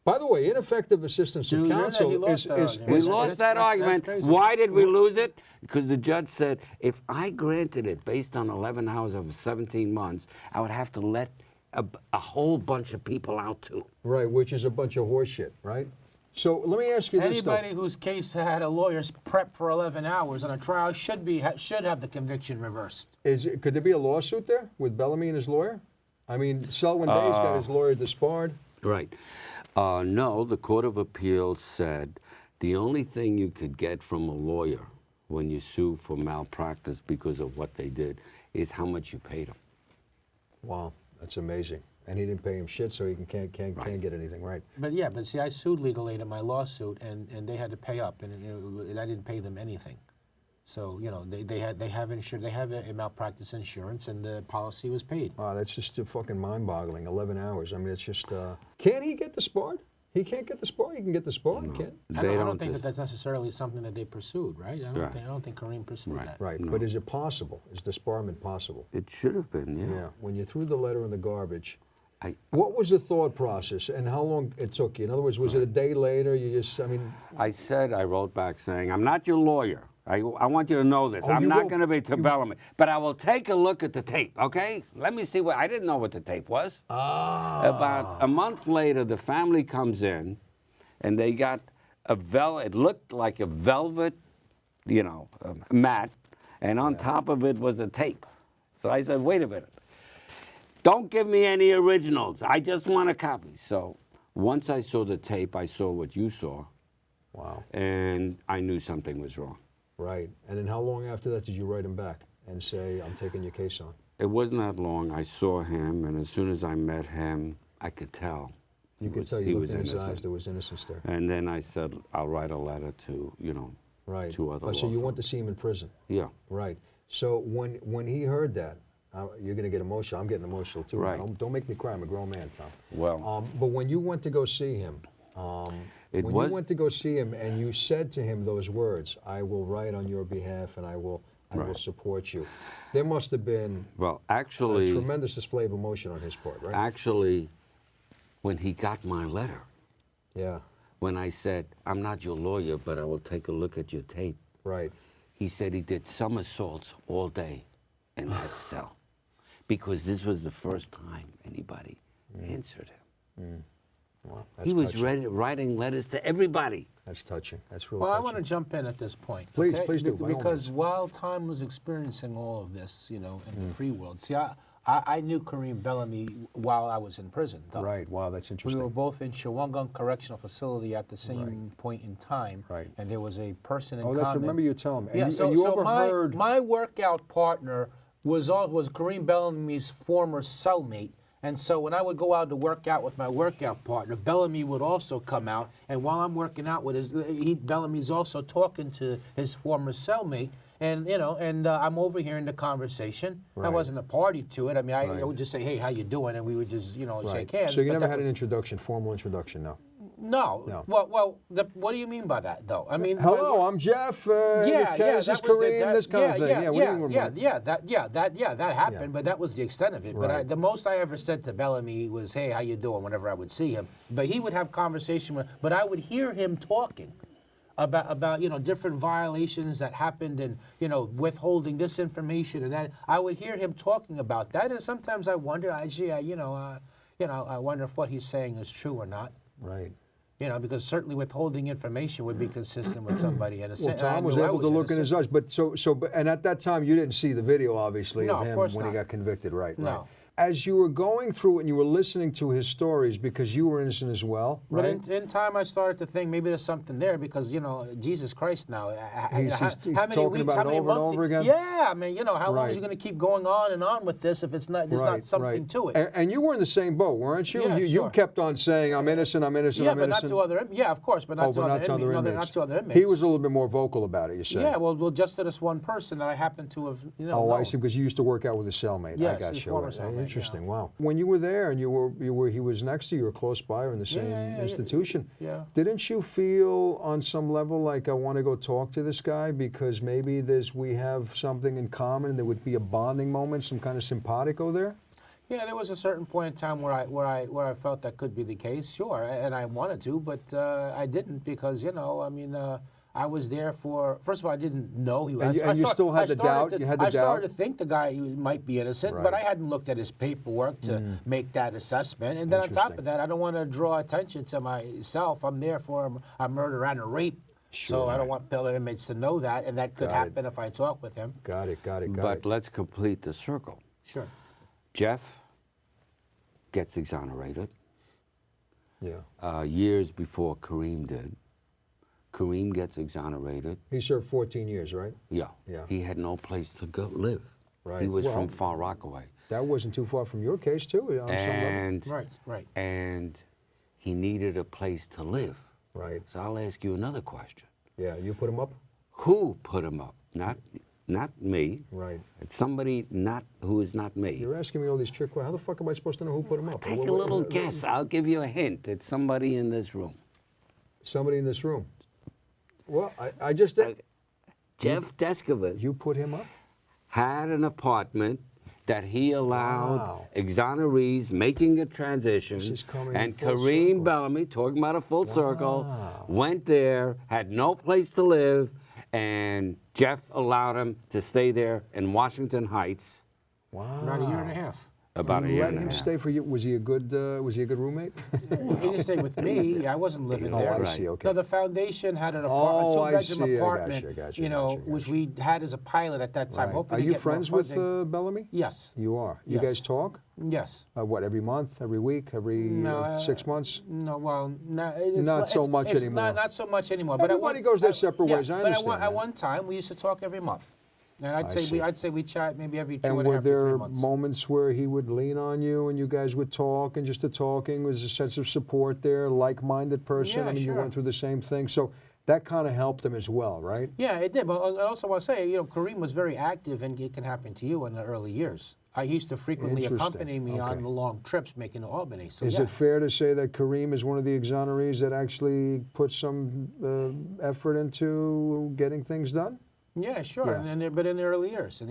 By the way, ineffective assistance of He counsel lost that is. argument. We is- lost that that's argument. crazy. Why did we lose it? Because the judge said, if I granted it based on 11 hours over 17 months, I would have to let a whole bunch of people out too. Right, which is a bunch of horseshit, right? So let me ask you this, though. Anybody whose case had a lawyer's prep for 11 hours on a trial should have the conviction reversed. Could there be a lawsuit there with Bellamy and his lawyer? I mean, Selwyn Day's got his lawyer disbarred. Right. No, the Court of Appeals said the only thing you could get from a lawyer when you sue for malpractice because of what they did is how much you paid them. Wow, that's amazing. And he didn't pay him shit, so he can't get anything, right? But yeah, but see, I sued Legal Aid in my lawsuit, and they had to pay up, and I didn't pay them anything. So you know, they have a malpractice insurance, and the policy was paid. Wow, that's just fucking mind-boggling. 11 hours. I mean, it's just. Can he get disbarred? He can't get the spar. He can get the spar. He can't. I don't think that that's necessarily something that they pursued, right? I don't think Kareem pursued that. Right. No. But is it possible? Is disbarment possible? It should have been, yeah. Yeah. When you threw the letter in the garbage, what was the thought process and how long it took you? In other words, was it a day later? You just, I mean. I wrote back saying, I'm not your lawyer. I want you to know this. Oh, I'm you not wrote- going to be to Bellamy, but I will take a look at the tape, okay? Let me see what, I didn't know what the tape was. About a month later, the family comes in, and they got it looked like a velvet, mat, and on top of it was a tape. So I said, wait a minute. Don't give me any originals. I just want a copy. So once I saw the tape, I saw what you saw. Wow. And I knew something was wrong. Right. And then how long after that did you write him back and say, I'm taking your case on? It wasn't that long. I saw him, and as soon as I met him, I could tell. You could tell, he you looked was in his innocent. eyes, there was innocence there. And then I said, I'll write a letter to, Right. to other Oh, so law you went to firms. see him in prison? Yeah. Right. So when he heard that, you're going to get emotional. I'm getting emotional too. Right. Don't make me cry. I'm a grown man, Tom. Well. But when you went to go see him, you went to go see him and you said to him those words, I will write on your behalf and I will support you. There must have been Well, a actually, tremendous display of emotion on his part, right? actually, when he got my letter, Yeah. when I said, I'm not your lawyer, but I will take a look at your tape, Right. he said he did somersaults all day in that cell because this was the first time anybody answered him. Wow. That's He was touching. writing letters to everybody. That's touching. That's really Well, I touching. want to jump in at this point. Please, okay? please do, by all Because means. while Tom was experiencing all of this, in the free world, see, I knew Kareem Bellamy while I was in prison, though. Right. Wow, that's We interesting. were both in Shawangunk Correctional Facility at the same point in time. Right. And there was a person in Oh, common. that's, remember you telling me. And Yeah, you, so, and you so overheard. my workout partner was Kareem Bellamy's former cellmate. And so when I would go out to work out with my workout partner, Bellamy would also come out. And while I'm working out with Bellamy's also talking to his former cellmate. And, I'm overhearing the conversation. I Right. wasn't a party to it. I mean, I Right. would just say, hey, how you doing? And we would just, shake hands. So you But never that had was- an introduction, formal introduction, no? No. No. Well, what do you mean by that, though? I mean, Hello, I'm Jeff. yeah, this is Kareem, this kind of thing. That happened, Yeah. but that was the extent of it. But Right. the most I ever said to Bellamy was, "Hey, how you doing?" Whenever I would see him, but he would have conversation with. But I would hear him talking about different violations that happened and withholding this information and that. I would hear him talking about that, and sometimes I wonder, I wonder if what he's saying is true or not. Right. Because certainly withholding information would be consistent with somebody innocent. Well, and I Tom was knew I able to look in his innocent. eyes, but and at that time you didn't see the video, obviously, No, of of him course when he not. got convicted, right? No. Right. As you were going through it and you were listening to his stories because you were innocent as well, But right? in time, I started to think maybe there's something there because Jesus Christ now. He's talking about it over and over again? Yeah, I mean, how long Right. is he going to keep going on and on with this if it's not there's not something to it? And you were in the same boat, weren't you? Yeah, you sure. kept on saying, "I'm innocent, I'm innocent, Yeah, I'm but not innocent." to other. Yeah, of course, but not to other inmates. Not to other inmates. He was a little bit more vocal about it. You said. Yeah, well, just to this one person that I happen to have. Oh, I known. see. Because you used to work out with a cellmate. Yes, I got his you. former cellmate, Interesting. yeah. Wow. When you were there and he was next to you, or close by, or in the same institution. Yeah. Didn't you feel on some level like I want to go talk to this guy because maybe we have something in common and there would be a bonding moment, some kind of simpatico there? Yeah, there was a certain point in time where I felt that could be the case, sure, and I wanted to, but I didn't because I was there for. First of all, I didn't know he was. And you still had the doubt? You had the I started doubt? to think the guy might be innocent, but I Right. hadn't looked at his paperwork to make that assessment. And then on top Interesting. of that, I don't want to draw attention to myself. I'm there for a murder and a rape, so I don't want other inmates to know that, and that could Got it. happen if I talk with him. Got it. But let's complete the circle. Sure. Jeff gets exonerated Yeah. years before Kareem did. Kareem gets exonerated. He served 14 years, right? Yeah. Yeah. He had no place to go live. Right. He was Well, from Far Rockaway. That wasn't too far from your case, too, on some level. And, Right. and he needed a place to live. Right. So I'll ask you another question. Yeah. You put him up? Who put him up? Not not me. Right. It's somebody not who is not me. You're asking me all these trick questions. How the fuck am I supposed to know who put them up? Take a little guess. I'll give you a hint. It's somebody in this room. Somebody in this room. Well, I just did. Jeff DESKOVIC You put him up? had an apartment that he allowed Wow. exonerees making a transition. This is coming and full Kareem circle. Bellamy, talking about a full circle, Wow. went there, had no place to live, and Jeff allowed him to stay there in Washington Heights Wow. About a year and a half. about a You year let and a him half. stay for you. Was he a good roommate? He didn't stay with me. I wasn't living Oh, there. I Right. see. Okay. No, the foundation had an apartment, Oh, I two-bedroom see. I got apartment, you, I got you, you I know, got you, I got which you. we had as a pilot at that time. Right. Hoping Are to you get more friends with funding. Bellamy? Yes. You are. You Yes. guys talk? Yes. What, every month, every week, every No, 6 months? No, well, Not so much it's anymore. Not so much anymore. But Everybody goes their separate ways, I but understand at that. one time, we used to talk every month. And I see. I'd say we chat maybe every two And and a were half to 3 there months. moments where he would lean on you and you guys would talk and just the talking was a sense of support there, like-minded person? Yeah, I mean, you sure. went through the same thing. So that kind of helped him as well, right? Yeah, it did. But I also want to say, you know, Kareem was very active, and it can happen to you in the early years. He used to frequently Interesting. accompany me on Okay. the long trips making to Albany. So Is yeah. it fair to say that Kareem is one of the exonerees that actually put some effort into getting things done? Yeah, sure. Yeah. But in the early years, you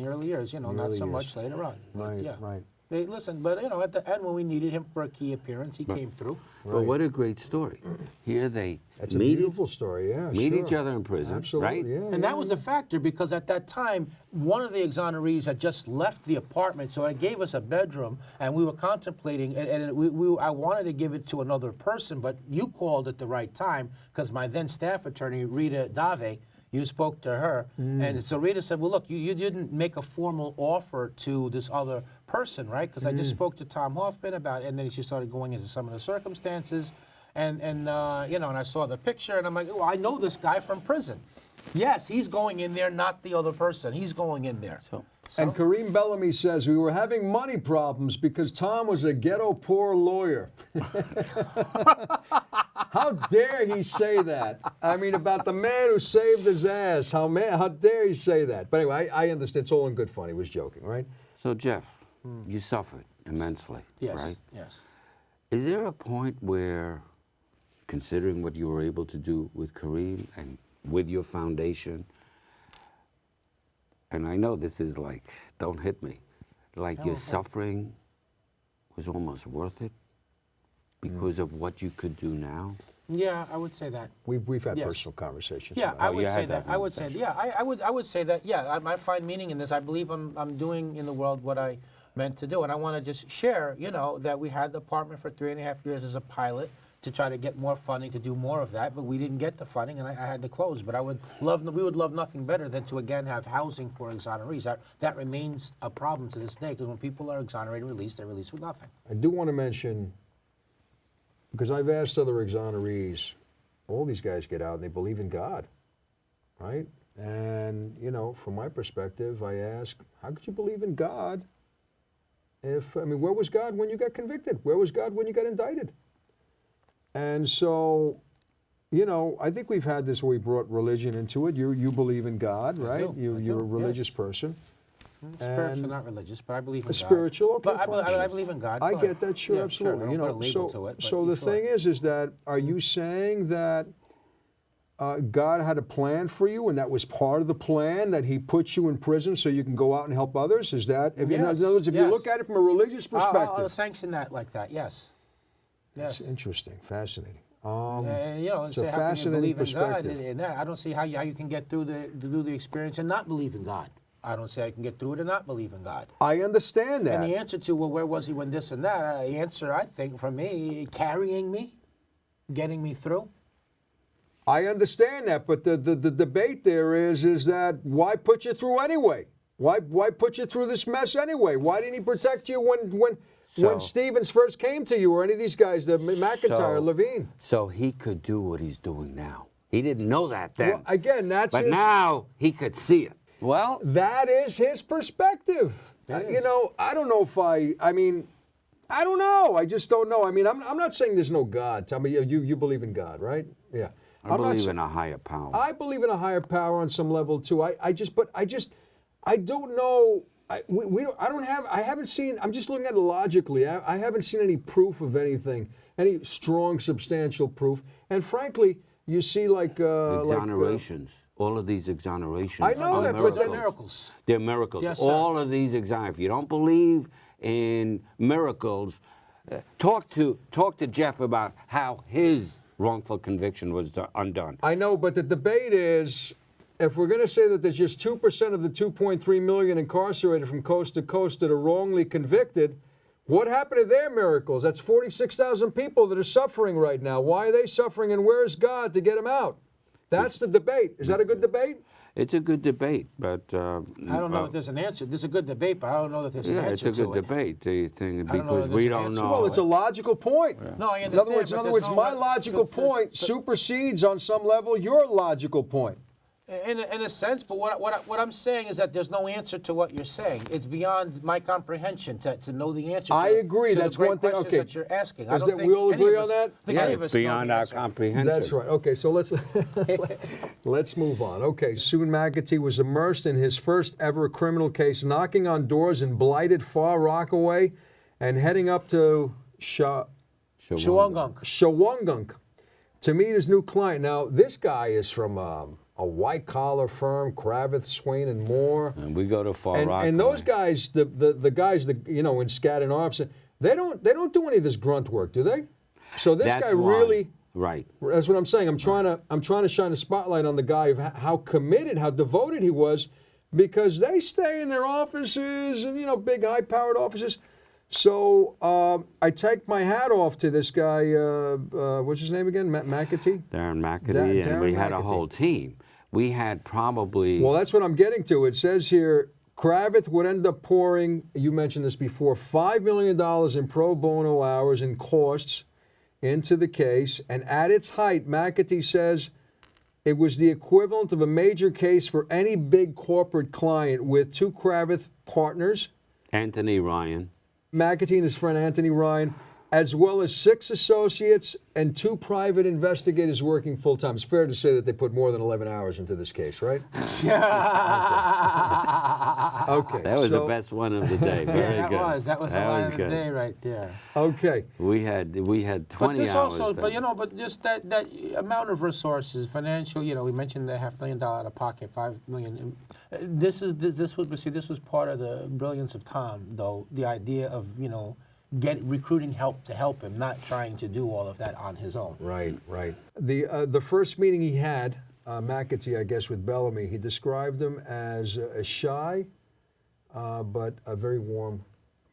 know, not Early so years. much later on. But Right, yeah. right. Hey, listen, but you know, at the end when we needed him for a key appearance, he came through. But what a great story. Here they That's a meet, beautiful story, yeah. meet sure. each other in prison, Absolutely, right? yeah. And that was a factor because at that time, one of the exonerees had just left the apartment, so it gave us a bedroom, and we were contemplating, I wanted to give it to another person, but you called at the right time because my then staff attorney, Rita Dave, you spoke to her, and so Rita said, well, look, you didn't make a formal offer to this other person, right? Because I just spoke to Tom Hoffman about it, and then she started going into some of the circumstances, and you know, and I saw the picture, and I'm like, oh, I know this guy from prison. Yes, he's going in there, not the other person. He's going in there. So, And Kareem Bellamy says, we were having money problems because Tom was a ghetto poor lawyer. How dare he say that? I mean, about the man who saved his ass. How dare he say that? But anyway, I understand. It's all in good fun. He was joking, right? So, Jeff, you suffered immensely, yes, right? yes. Is there a point where, considering what you were able to do with Kareem and with your foundation, and I know this is like, don't hit me, like your suffering was almost worth it because of what you could do now? Yeah, I would say that. We've had Yes. personal conversations. Yeah, about I it. you would say had that. that I would say, yeah, I would say that. Yeah, I find meaning in this. I believe I'm doing in the world what I meant to do, and I want to just share, you know, that we had the apartment for 3.5 years as a pilot to try to get more funding to do more of that, but we didn't get the funding, and I had to close. But we would love nothing better than to again have housing for exonerees. That remains a problem to this day because when people are exonerated, released, they're released with nothing. I do want to mention, because I've asked other exonerees, all these guys get out and they believe in God, right? And, you know, from my perspective, I ask, how could you believe in God if, I mean, where was God when you got convicted? Where was God when you got indicted? And so, you know, I think we've had this where we brought religion into it. You believe in God, right? do, You're I a do, religious yes. person. Spiritual, And- not religious, but I believe in God. Spiritual, okay, But fine. I believe in God. I Go ahead. get that, sure, Yeah, absolutely. I You don't know, put a label to it. so the thing is that are you saying that God had a plan for you, and that was part of the plan that He put you in prison so you can go out and help others? Is that, in Yes, other words, if you yes. look at it from a religious perspective? I'll sanction that like that. Yes. That's Yes. interesting, fascinating. And you know, It's say, a how can you fascinating believe in God? perspective. And that, I don't see how you can get through the experience and not believe in God. I don't say I can get through it and not believe in God. I understand that. And the answer to, well, where was he when this and that? The answer, I think, for me, carrying me, getting me through. I understand that, but the debate there is that why put you through anyway? Why put you through this mess anyway? Why didn't He protect you when Stevens first came to you, or any of these guys, the McIntyre, Levine? So he could do what he's doing now. He didn't know that then. Well, again, that's but his, now he could see it. Well, that is his perspective. You know, I don't know if I mean, I don't know. I just don't know. I mean, I'm not saying there's no God. Tell me, you believe in God, right? Yeah. I believe in a higher power. I believe in a higher power on some level too. I I don't know. I haven't seen. I'm just looking at it logically. I haven't seen any proof of anything, any strong, substantial proof. And frankly, you see Exonerations. All of these exonerations. I know are that, but miracles. They're miracles. They're miracles. Yes, sir. All of these if you don't believe in miracles, talk to Jeff about how his wrongful conviction was undone. I know, but the debate is, if we're going to say that there's just 2% of the 2.3 million incarcerated from coast to coast that are wrongly convicted, what happened to their miracles? That's 46,000 people that are suffering right now. Why are they suffering, and where's God to get them out? That's the debate. Is that a good debate? It's a good debate, but I don't know if there's an answer. There's a good debate, but I don't know that there's an yeah, answer it's a good to it. debate. The thing I don't know because that we there's an don't answer know. to Well, it's a logical point. No, I In understand. other words, my logical point supersedes on some level your logical point. In a sense, but what I'm saying is that there's no answer to what you're saying. It's beyond my comprehension to know the answer. I agree. To That's the great one thing. questions Okay. that you're asking. I Is don't that think we all any agree of on us- that? think Yeah, any of it's us know the beyond our answer. comprehension. That's right. Okay, so let's move on. Okay, Soon McAtee was immersed in his first ever criminal case, knocking on doors in blighted Far Rockaway and heading up to Shawangunk. Shawangunk to meet his new client. Now, this guy is from a white-collar firm, Kravitz, Swain, and Moore. And we go to Far Rockaway. And those guys, the guys that in Skadden Arps, they don't do any of this grunt work, do they? So this That's guy why. really. Right. That's what I'm saying. I'm trying to shine a spotlight on the guy of how committed, how devoted he was, because they stay in their offices and big high-powered offices. So I take my hat off to this guy. What's his name again? McAtee. Darren McAtee, and we had a McAtee. whole team. We had probably. Well, that's what I'm getting to. It says here, Kravitz would end up pouring, you mentioned this before, $5 million in pro bono hours and costs into the case. And at its height, McAtee says it was the equivalent of a major case for any big corporate client with two Kravitz partners, Anthony Ryan. McAtee and his friend Anthony Ryan, as well as 6 associates and 2 private investigators working full-time. It's fair to say that they put more than 11 hours into this case, right? Okay. That was the best one of the day. Very Yeah, good. that was the line of the good. day right there. Okay. We had 20 But this hours. also, then. but just that amount of resources, financial. We mentioned the $500,000 out of pocket, $5 million. This was part of the brilliance of Tom, though. The idea of recruiting help to help him, not trying to do all of that on his own. Right. The first meeting he had, McAtee, I guess, with Bellamy, he described him as a shy, but a very warm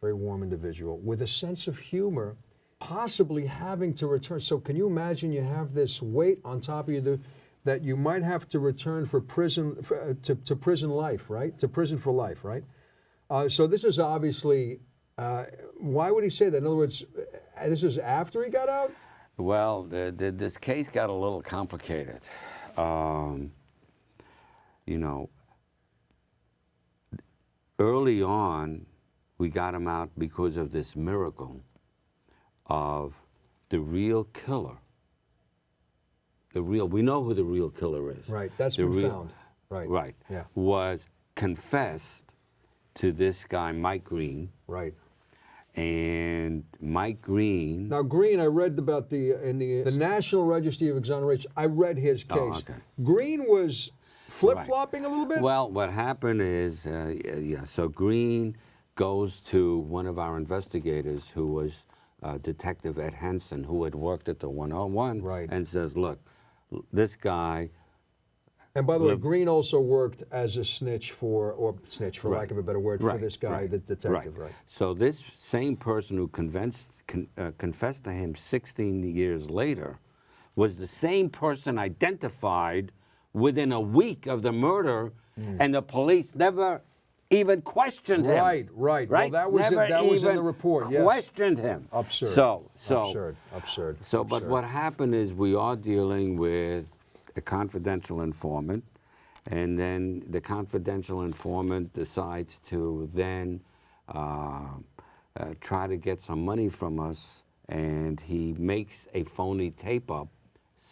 individual with a sense of humor, possibly having to return. So can you imagine you have this weight on top of you that you might have to return for prison to prison life, right? To prison for life, right? So this is obviously. Why would he say that? In other words, this is after he got out? Well, this case got a little complicated. Early on, we got him out because of this miracle of the real killer. We know who the real killer is. Right, that's been found. Right. Yeah. Was confessed to this guy, Mike Green. Right. And Mike Green. Now, Green, I read about in the National Registry of Exoneration. I read his case. Oh, okay. Green was flip-flopping a little bit? Well, what happened is, so Green goes to one of our investigators who was Detective Ed Henson, who had worked at the 101, Right. and says, look, this guy. And by the way, Green also worked as a snitch for Right. lack of a better word, for this guy, the detective, right? So this same person who confessed to him 16 years later was the same person identified within a week of the murder, and the police never even questioned him. Right. Well, that was in the report. Yes. Questioned him. Absurd. Absurd. So, but what happened is we are dealing with a confidential informant, and then the confidential informant decides to then try to get some money from us, and he makes a phony tape up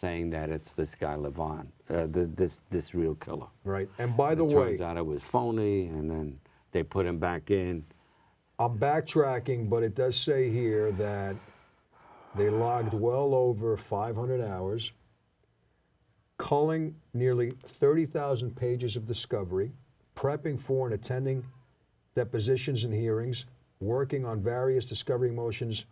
saying that it's this guy Levon, this real killer. Right. And by the It way, turns out it was phony, and then they put him back in. I'm backtracking, but it does say here that they logged well over 500 hours, culling nearly 30,000 pages of discovery, prepping for and attending depositions and hearings, working on various discovery motions,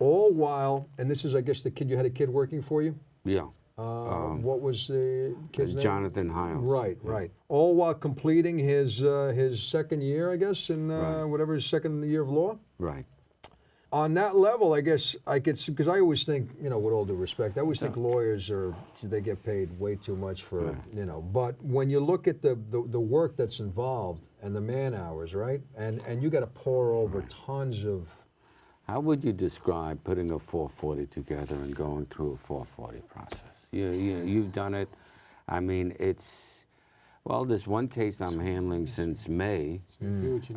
all while, and this is, I guess, the kid, you had a kid working for you? Yeah. What was the kid's name? Jonathan Hiles. Right, right. All while completing his second year, I guess, in Right. whatever his second year of law. Right. On that level, I guess I could, because I always think, you know, with all due respect, I always think lawyers they get paid way too much for, Right. you know. But when you look at the work that's involved and the man hours, right, and you got to pour over tons of. How would you describe putting a 440 together and going through a 440 process? You've done it. I mean, it's, well, this one case I'm handling since May,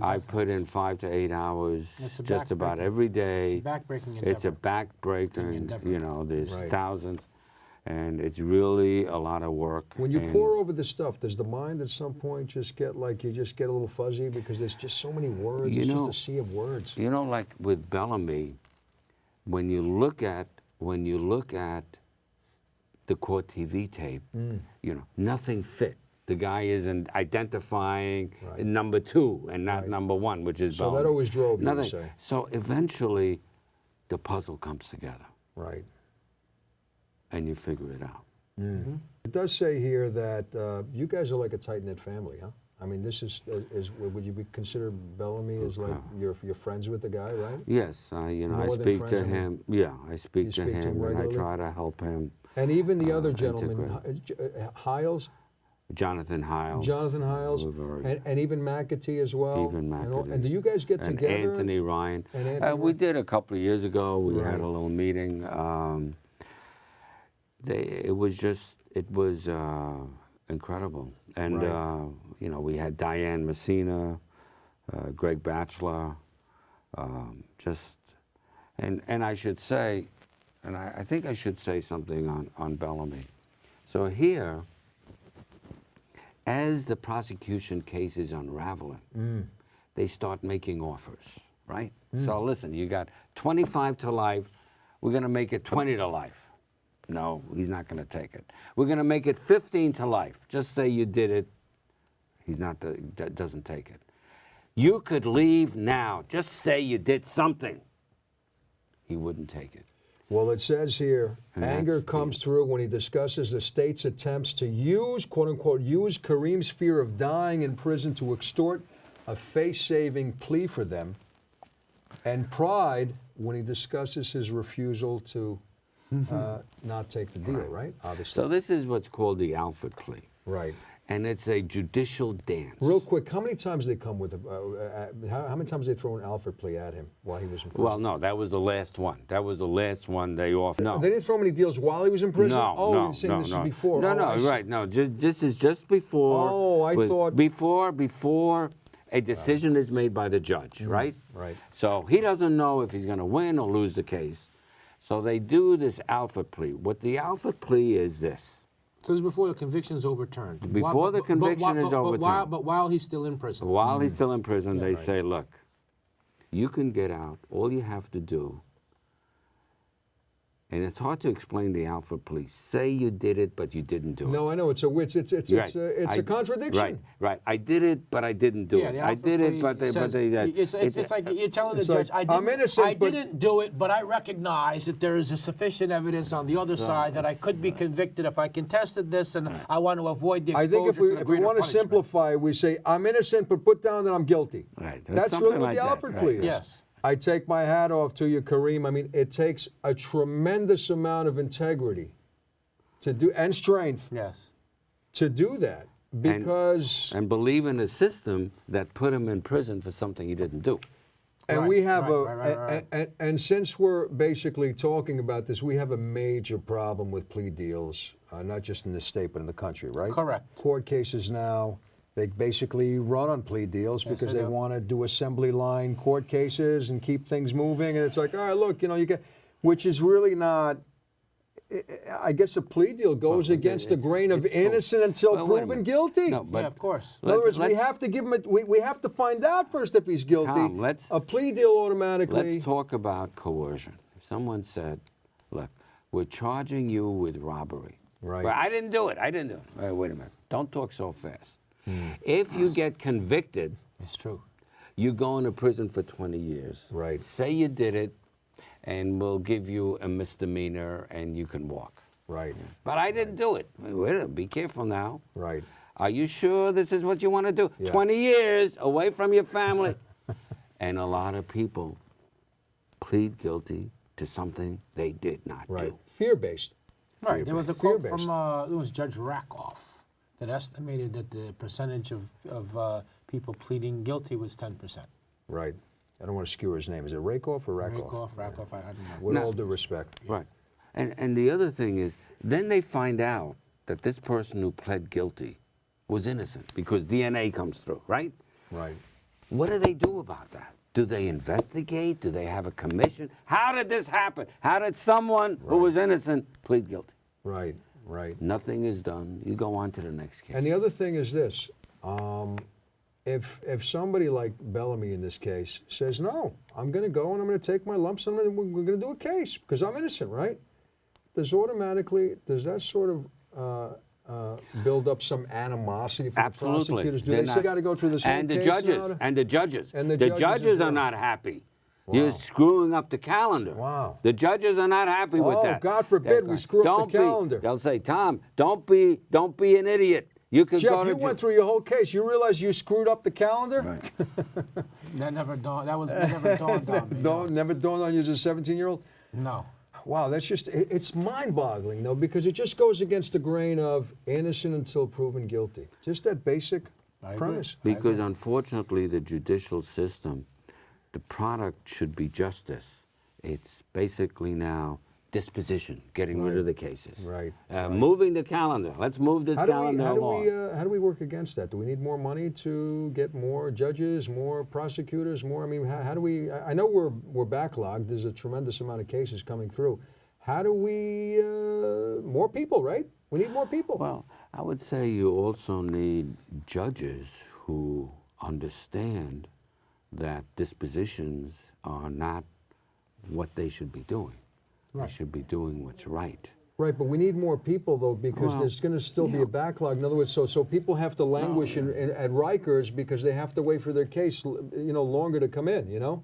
I put in 5 to 8 hours It's a just about backbreaking- every day. It's a backbreaking It's a endeavor. backbreaking, Endeavor. you know, there's Right. thousands, and it's really a lot of work. When you and pour over this stuff, does the mind at some point just get like, you just get a little fuzzy because there's just so many words, You it's know- just a sea of words. You know, like with Bellamy, when you look at the court TV tape, you know, nothing fit. The guy isn't identifying Right. number 2 and not Right. number 1, which is So that Bellamy. always drove you to Nothing. say. So eventually, the puzzle comes together, Right. and you figure it out. It does say here that you guys are like a tight-knit family, huh? I mean, this is would you consider Bellamy as like you're friends with the guy, right? Yes, you know, I More than speak friends, to I mean, him. Yeah, I speak you to speak to him him, and I regularly? try to help him. And even the other gentleman, integrate. Hiles, Jonathan Hiles. Jonathan Hiles, we're very- and even McAtee as well. Even And, all- McAtee. and do you guys get and together? Anthony Ryan. And Anthony We Ryan? did a couple of years ago. We Right. had a little meeting. It was incredible. And, Right. you know, we had Diane Messina, Greg Batchelor, and I should say, and I think I should say something on Bellamy. So here, as the prosecution case is unraveling, they start making offers, right? So listen, you got 25 to life, we're gonna make it 20 to life. No, he's not gonna take it. We're gonna make it 15 to life. Just say you did it, doesn't take it. You could leave now, just say you did something. He wouldn't take it. Well, it says here, And anger that's comes through when he discusses the state's attempts to use, quote unquote, use Kareem's fear of dying in prison to extort a face-saving plea for them, and pride when he discusses his refusal to not take the deal, right? Obviously. So this is what's called the Alpha plea. Right. And it's a judicial dance. Real quick, how many times did they come with, how many times did they throw an Alfred plea at him while he was in prison? Well, no, that was the last one. That was the last one they offered. No. They didn't throw many deals while he was in prison? No, oh, no, you're saying no, this no. is before. No, Oh, no, I see. right, no. This is just before. Oh, I thought- Before a decision is made by the judge, right? Right. So he doesn't know if he's going to win or lose the case. So they do this Alpha plea. What the Alpha plea is this. So this is before the conviction is overturned. Before the conviction is overturned. But while he's still in prison. While he's still in prison, they right. say, look, you can get out. All you have to do, and it's hard to explain the Alpha plea. Say you did it, but you didn't do it. No, I know, it's a Right. a contradiction. Right, right. I did it, but I didn't do Yeah, it. the I Alpha did it, plea but they says- It's like you're telling the it's judge, like, I I'm innocent, I but- didn't do it, but I recognize that there is a sufficient evidence on the other side that I could be convicted if I contested this, and I want to avoid the I exposure think if to the we greater want to punishment. simplify, we say, I'm innocent, but put down that I'm guilty. Right. That's Something really what like the that, Alfred right. plea is. Yes. I take my hat off to you, Kareem. I mean, it takes a tremendous amount of integrity to do, and strength Yes. to do that, because and believe in a system that put him in prison for something he didn't do. and Right, we have right. and since we're basically talking about this, we have a major problem with plea deals, not just in the state but in the country, right? Correct. Court cases now, they basically run on plea deals because they they do. want to do assembly line court cases and keep things moving, and it's like, all right, look, you know, you get, which is really not I guess a plea deal goes against the grain of innocent until Well, wait a proven minute. guilty. No, but Yeah, of course. In other words, we let's- have to give him. We have to find out first if he's guilty. Tom, a plea deal automatically. Let's talk about coercion. If someone said, look, we're charging you with robbery. Right. But I didn't do it. I didn't do it. Wait a minute. Don't talk so fast. If you get convicted, It's true. you go into prison for 20 years. Right. Say you did it, and we'll give you a misdemeanor and you can walk. Right. But I didn't do it. Wait a minute. Be careful now. Right. Are you sure this is what you want to do? Yeah. 20 years away from your family. And a lot of people plead guilty to something they did not Right. do. Fear-based. Right. There was a quote Fear-based. from it was Judge Rakoff that estimated that the percentage of people pleading guilty was 10%. Right. I don't want to skewer his name. Is it Rakoff or Rakoff? Rakoff, I don't know. With all due respect. Right. And the other thing is, then they find out that this person who pled guilty was innocent because DNA comes through, right? Right. What do they do about that? Do they investigate? Do they have a commission? How did this happen? How did someone who was innocent plead guilty? Right. Right. Nothing is done. You go on to the next case. And the other thing is this: if somebody like Bellamy in this case says, "No, I'm going to go and I'm going to take my lump sum and we're going to do a case because I'm innocent," right? Does that sort of build up some animosity for Absolutely. the prosecutors? Do They're they not- still got to go through this whole and the case judges, now to- and the judges. And the the judges judges as well. are not happy. Wow. You're screwing up the calendar. Wow. The judges are not happy with Oh, that. God forbid They're we going, screw up the "Don't be-" calendar. They'll say, Tom, don't be an idiot. You could go Jeff, to you went through your whole case. You realize you screwed up the calendar? Right. That never dawned. That never dawned on me. No, never dawned on you as a 17-year-old? No. Wow, that's just, it's mind-boggling, though, because it just goes against the grain of innocent until proven guilty. Just that basic I agree. premise. Because unfortunately, the judicial system, the product should be justice. It's basically now disposition, getting rid of the cases. Right, Moving the calendar. Let's move this calendar along. How do we work against that? Do we need more money to get more judges, more prosecutors, more? I mean, how do we? I know we're backlogged. There's a tremendous amount of cases coming through. How do we? More people, right? We need more people. Well, I would say you also need judges who understand that dispositions are not what they should be doing. They should be doing what's right. Right, but we need more people, though, because Well, there's going to still be a backlog. In other words, so people have to languish at Rikers because they have to wait for their case, longer to come in,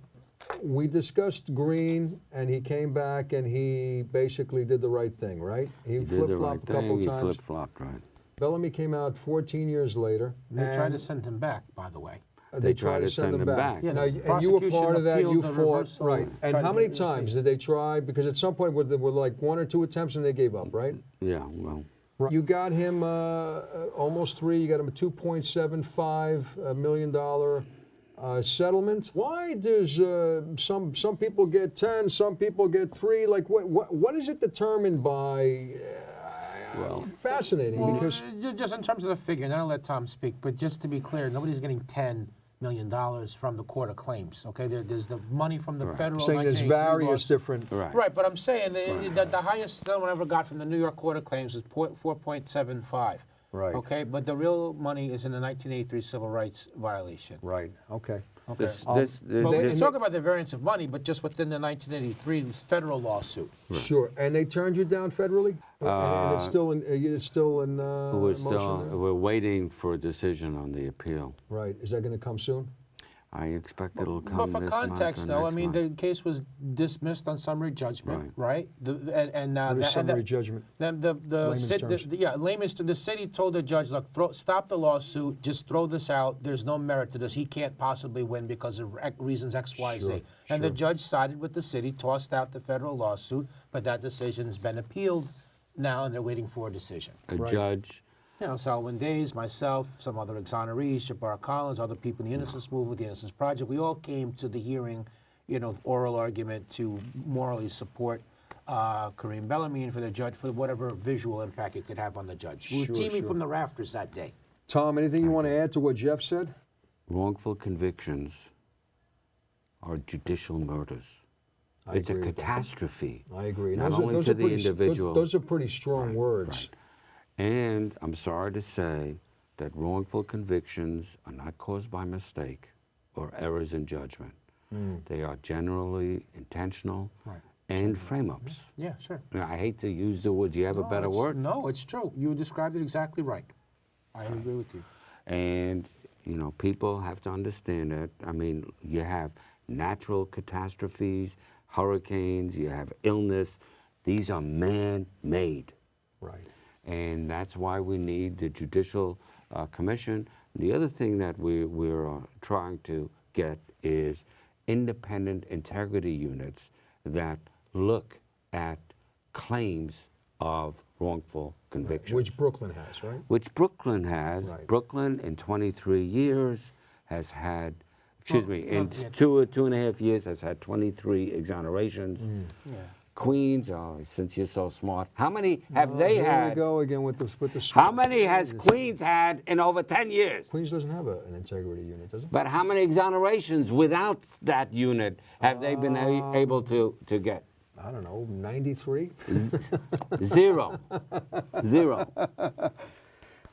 We discussed Green, and he came back, and he basically did the right thing, right? He He did the right flip-flopped a couple thing. He times. flip-flopped, right. Bellamy came out 14 years later. They tried and to send him back, by the way. they tried to send him back. Yeah, Now, the and you were prosecution part of that. You appealed the fought, reversal right? and And tried how to many get him to times say- did they try? Because at some point there were like 1 or 2 attempts, and they gave up, right? Yeah, well, You got him almost 3. You got him a $2.75 million settlement. Why does some people get 10, some people get 3? Like what is it determined by? well, Fascinating Well, because just in terms of the figure, and I'll let Tom speak, but just to be clear, nobody's getting $10 million from the Court of Claims. Okay, there's the money from the federal. saying there's 1983 various lawsuit. different. right. Right, but I'm saying the highest someone ever got from the New York Court of Claims is 4.75. Right. Okay, but the real money is in the 1983 civil rights violation. Right. Okay. Okay. This- But we and can talk about the variance of money, but just within the 1983 federal lawsuit. Sure. And they turned you down federally, and it's still in. It's still in. Motion there? we're waiting for a decision on the appeal. Right. Is that going to come soon? I expect it'll come But for this context, month or though, I next mean, month. the case was dismissed on summary judgment, right? What is summary judgment? Then the Layman's terms. layman's the city told the judge, look, stop the lawsuit, just throw this out. There's no merit to this. He can't possibly win because of reasons X, Y, Z. Sure, And the sure. judge sided with the city, tossed out the federal lawsuit, but that decision's been appealed now, and they're waiting for a decision. A judge. Selwyn Days, myself, some other exonerees, Shabar Collins, other people in the Innocence Movement, the Innocence Project, we all came to the hearing, oral argument to morally support Kareem Bellamy and for the judge for whatever visual impact it could have on the judge. We were Sure, teaming sure. from the rafters that day. Tom, anything you want to add to what Jeff said? Wrongful convictions are judicial murders. It's a agree with that. catastrophe. I agree. Not only to the individual. Those are pretty strong words. And I'm sorry to say that wrongful convictions are not caused by mistake or errors in judgment. They are generally intentional and frame-ups. Yeah, sure. Now, I hate to use the word. Do you have a better word? No, it's true. You described it exactly right. I agree with you. And, you know, people have to understand that. I mean, you have natural catastrophes, hurricanes, you have illness. These are man-made. Right. And that's why we need the Judicial Commission. The other thing that we're trying to get is independent integrity units that look at claims of wrongful convictions. Which Brooklyn has, right? Which Brooklyn has. Right. Brooklyn, in 23 years, has had, excuse me, in yeah. two and a half years, has had 23 exonerations. Yeah. Queens, since you're so smart, how many have they Here had? we go again with the How many has Queens had in over 10 years? Queens doesn't have an integrity unit, does it? But how many exonerations without that unit have they been able to get? I don't know, 93? Zero. Zero.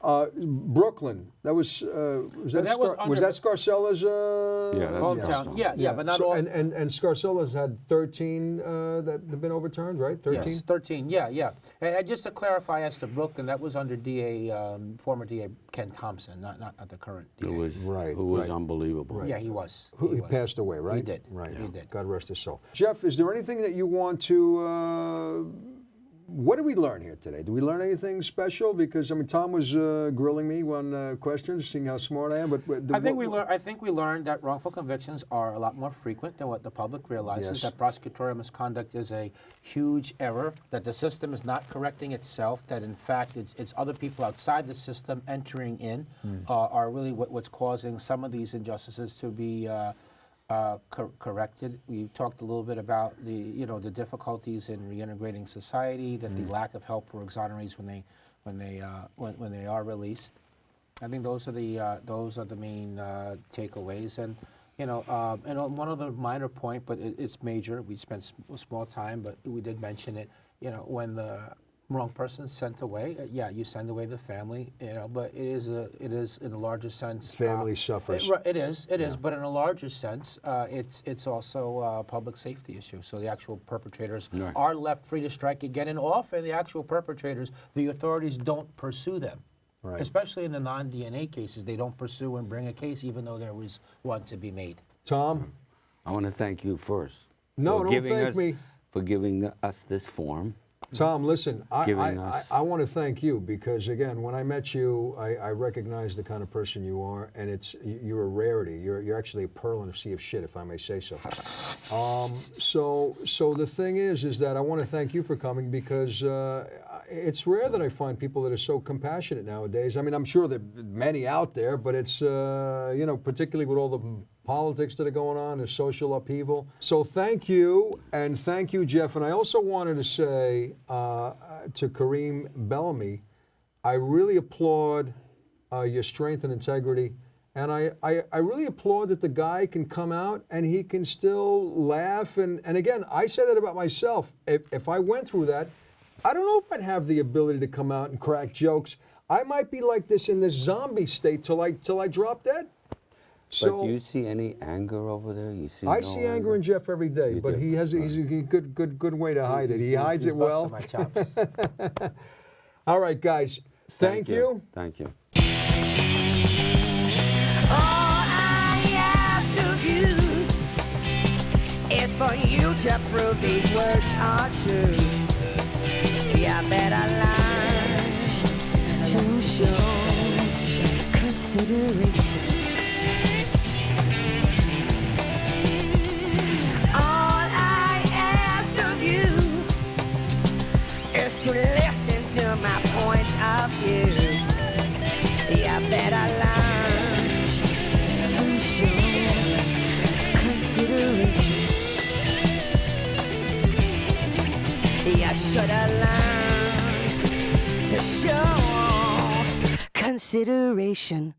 Brooklyn, that was was that, that was was that Scarcella's? Yeah, that's Hometown. Yeah, but not so, all. and Scarcella's had 13 that have been overturned, right? 13. Yes, 13. Yeah. And just to clarify, as to Brooklyn, that was under former DA Ken Thompson, not the current DA. Who was, Right, who was right. unbelievable. Yeah, he was. He was. passed away, right? He did. Right. He did. God rest his soul. Jeff, is there anything that you want to? What did we learn here today? Did we learn anything special? Because I mean, Tom was grilling me on questions, seeing how smart I am. But I think we learned that wrongful convictions are a lot more frequent than what the public realizes. Yes. That prosecutorial misconduct is a huge error. That the system is not correcting itself. That in fact it's other people outside the system entering in are really what's causing some of these injustices to be corrected. We talked a little bit about the difficulties in reintegrating society, that the lack of help for exonerees when they are released. I think those are the main takeaways. And and one other minor point, but it's major. We spent a small time, but we did mention it. When the wrong person's sent away, you send away the family, but it is in a larger sense. Family suffers. It is, but in a larger sense, it's also a public safety issue. So the actual perpetrators are left free to strike again, and often the actual perpetrators, the authorities don't pursue them. Right. Especially in the non-DNA cases, they don't pursue and bring a case, even though there was one to be made. Tom? I want to thank you first. No, for don't giving thank us, me. For giving us this forum. Tom, listen, I want to thank you because, again, when I met you, I recognized the kind of person you are, and you're a rarity. You're actually a pearl in a sea of shit, if I may say so. So the thing is that I want to thank you for coming because it's rare that I find people that are so compassionate nowadays. I mean, I'm sure there are many out there, but it's, particularly with all the politics that are going on, the social upheaval. So thank you, and thank you, Jeff. And I also wanted to say to Kareem Bellamy, I really applaud your strength and integrity. And I really applaud that the guy can come out and he can still laugh. And again, I say that about myself. If I went through that, I don't know if I'd have the ability to come out and crack jokes. I might be like this in this zombie state till I drop dead. So, but do you see any anger over there? You see? I see anger in Jeff every day, You but do? he's a good way to hide it. He hides it well. My chops. All right, guys. Thank you. Thank you. All I ask of you is for you to prove these words are true. You better learn to show consideration. To listen to my point of view, you better learn to show consideration. You should have learned to show consideration.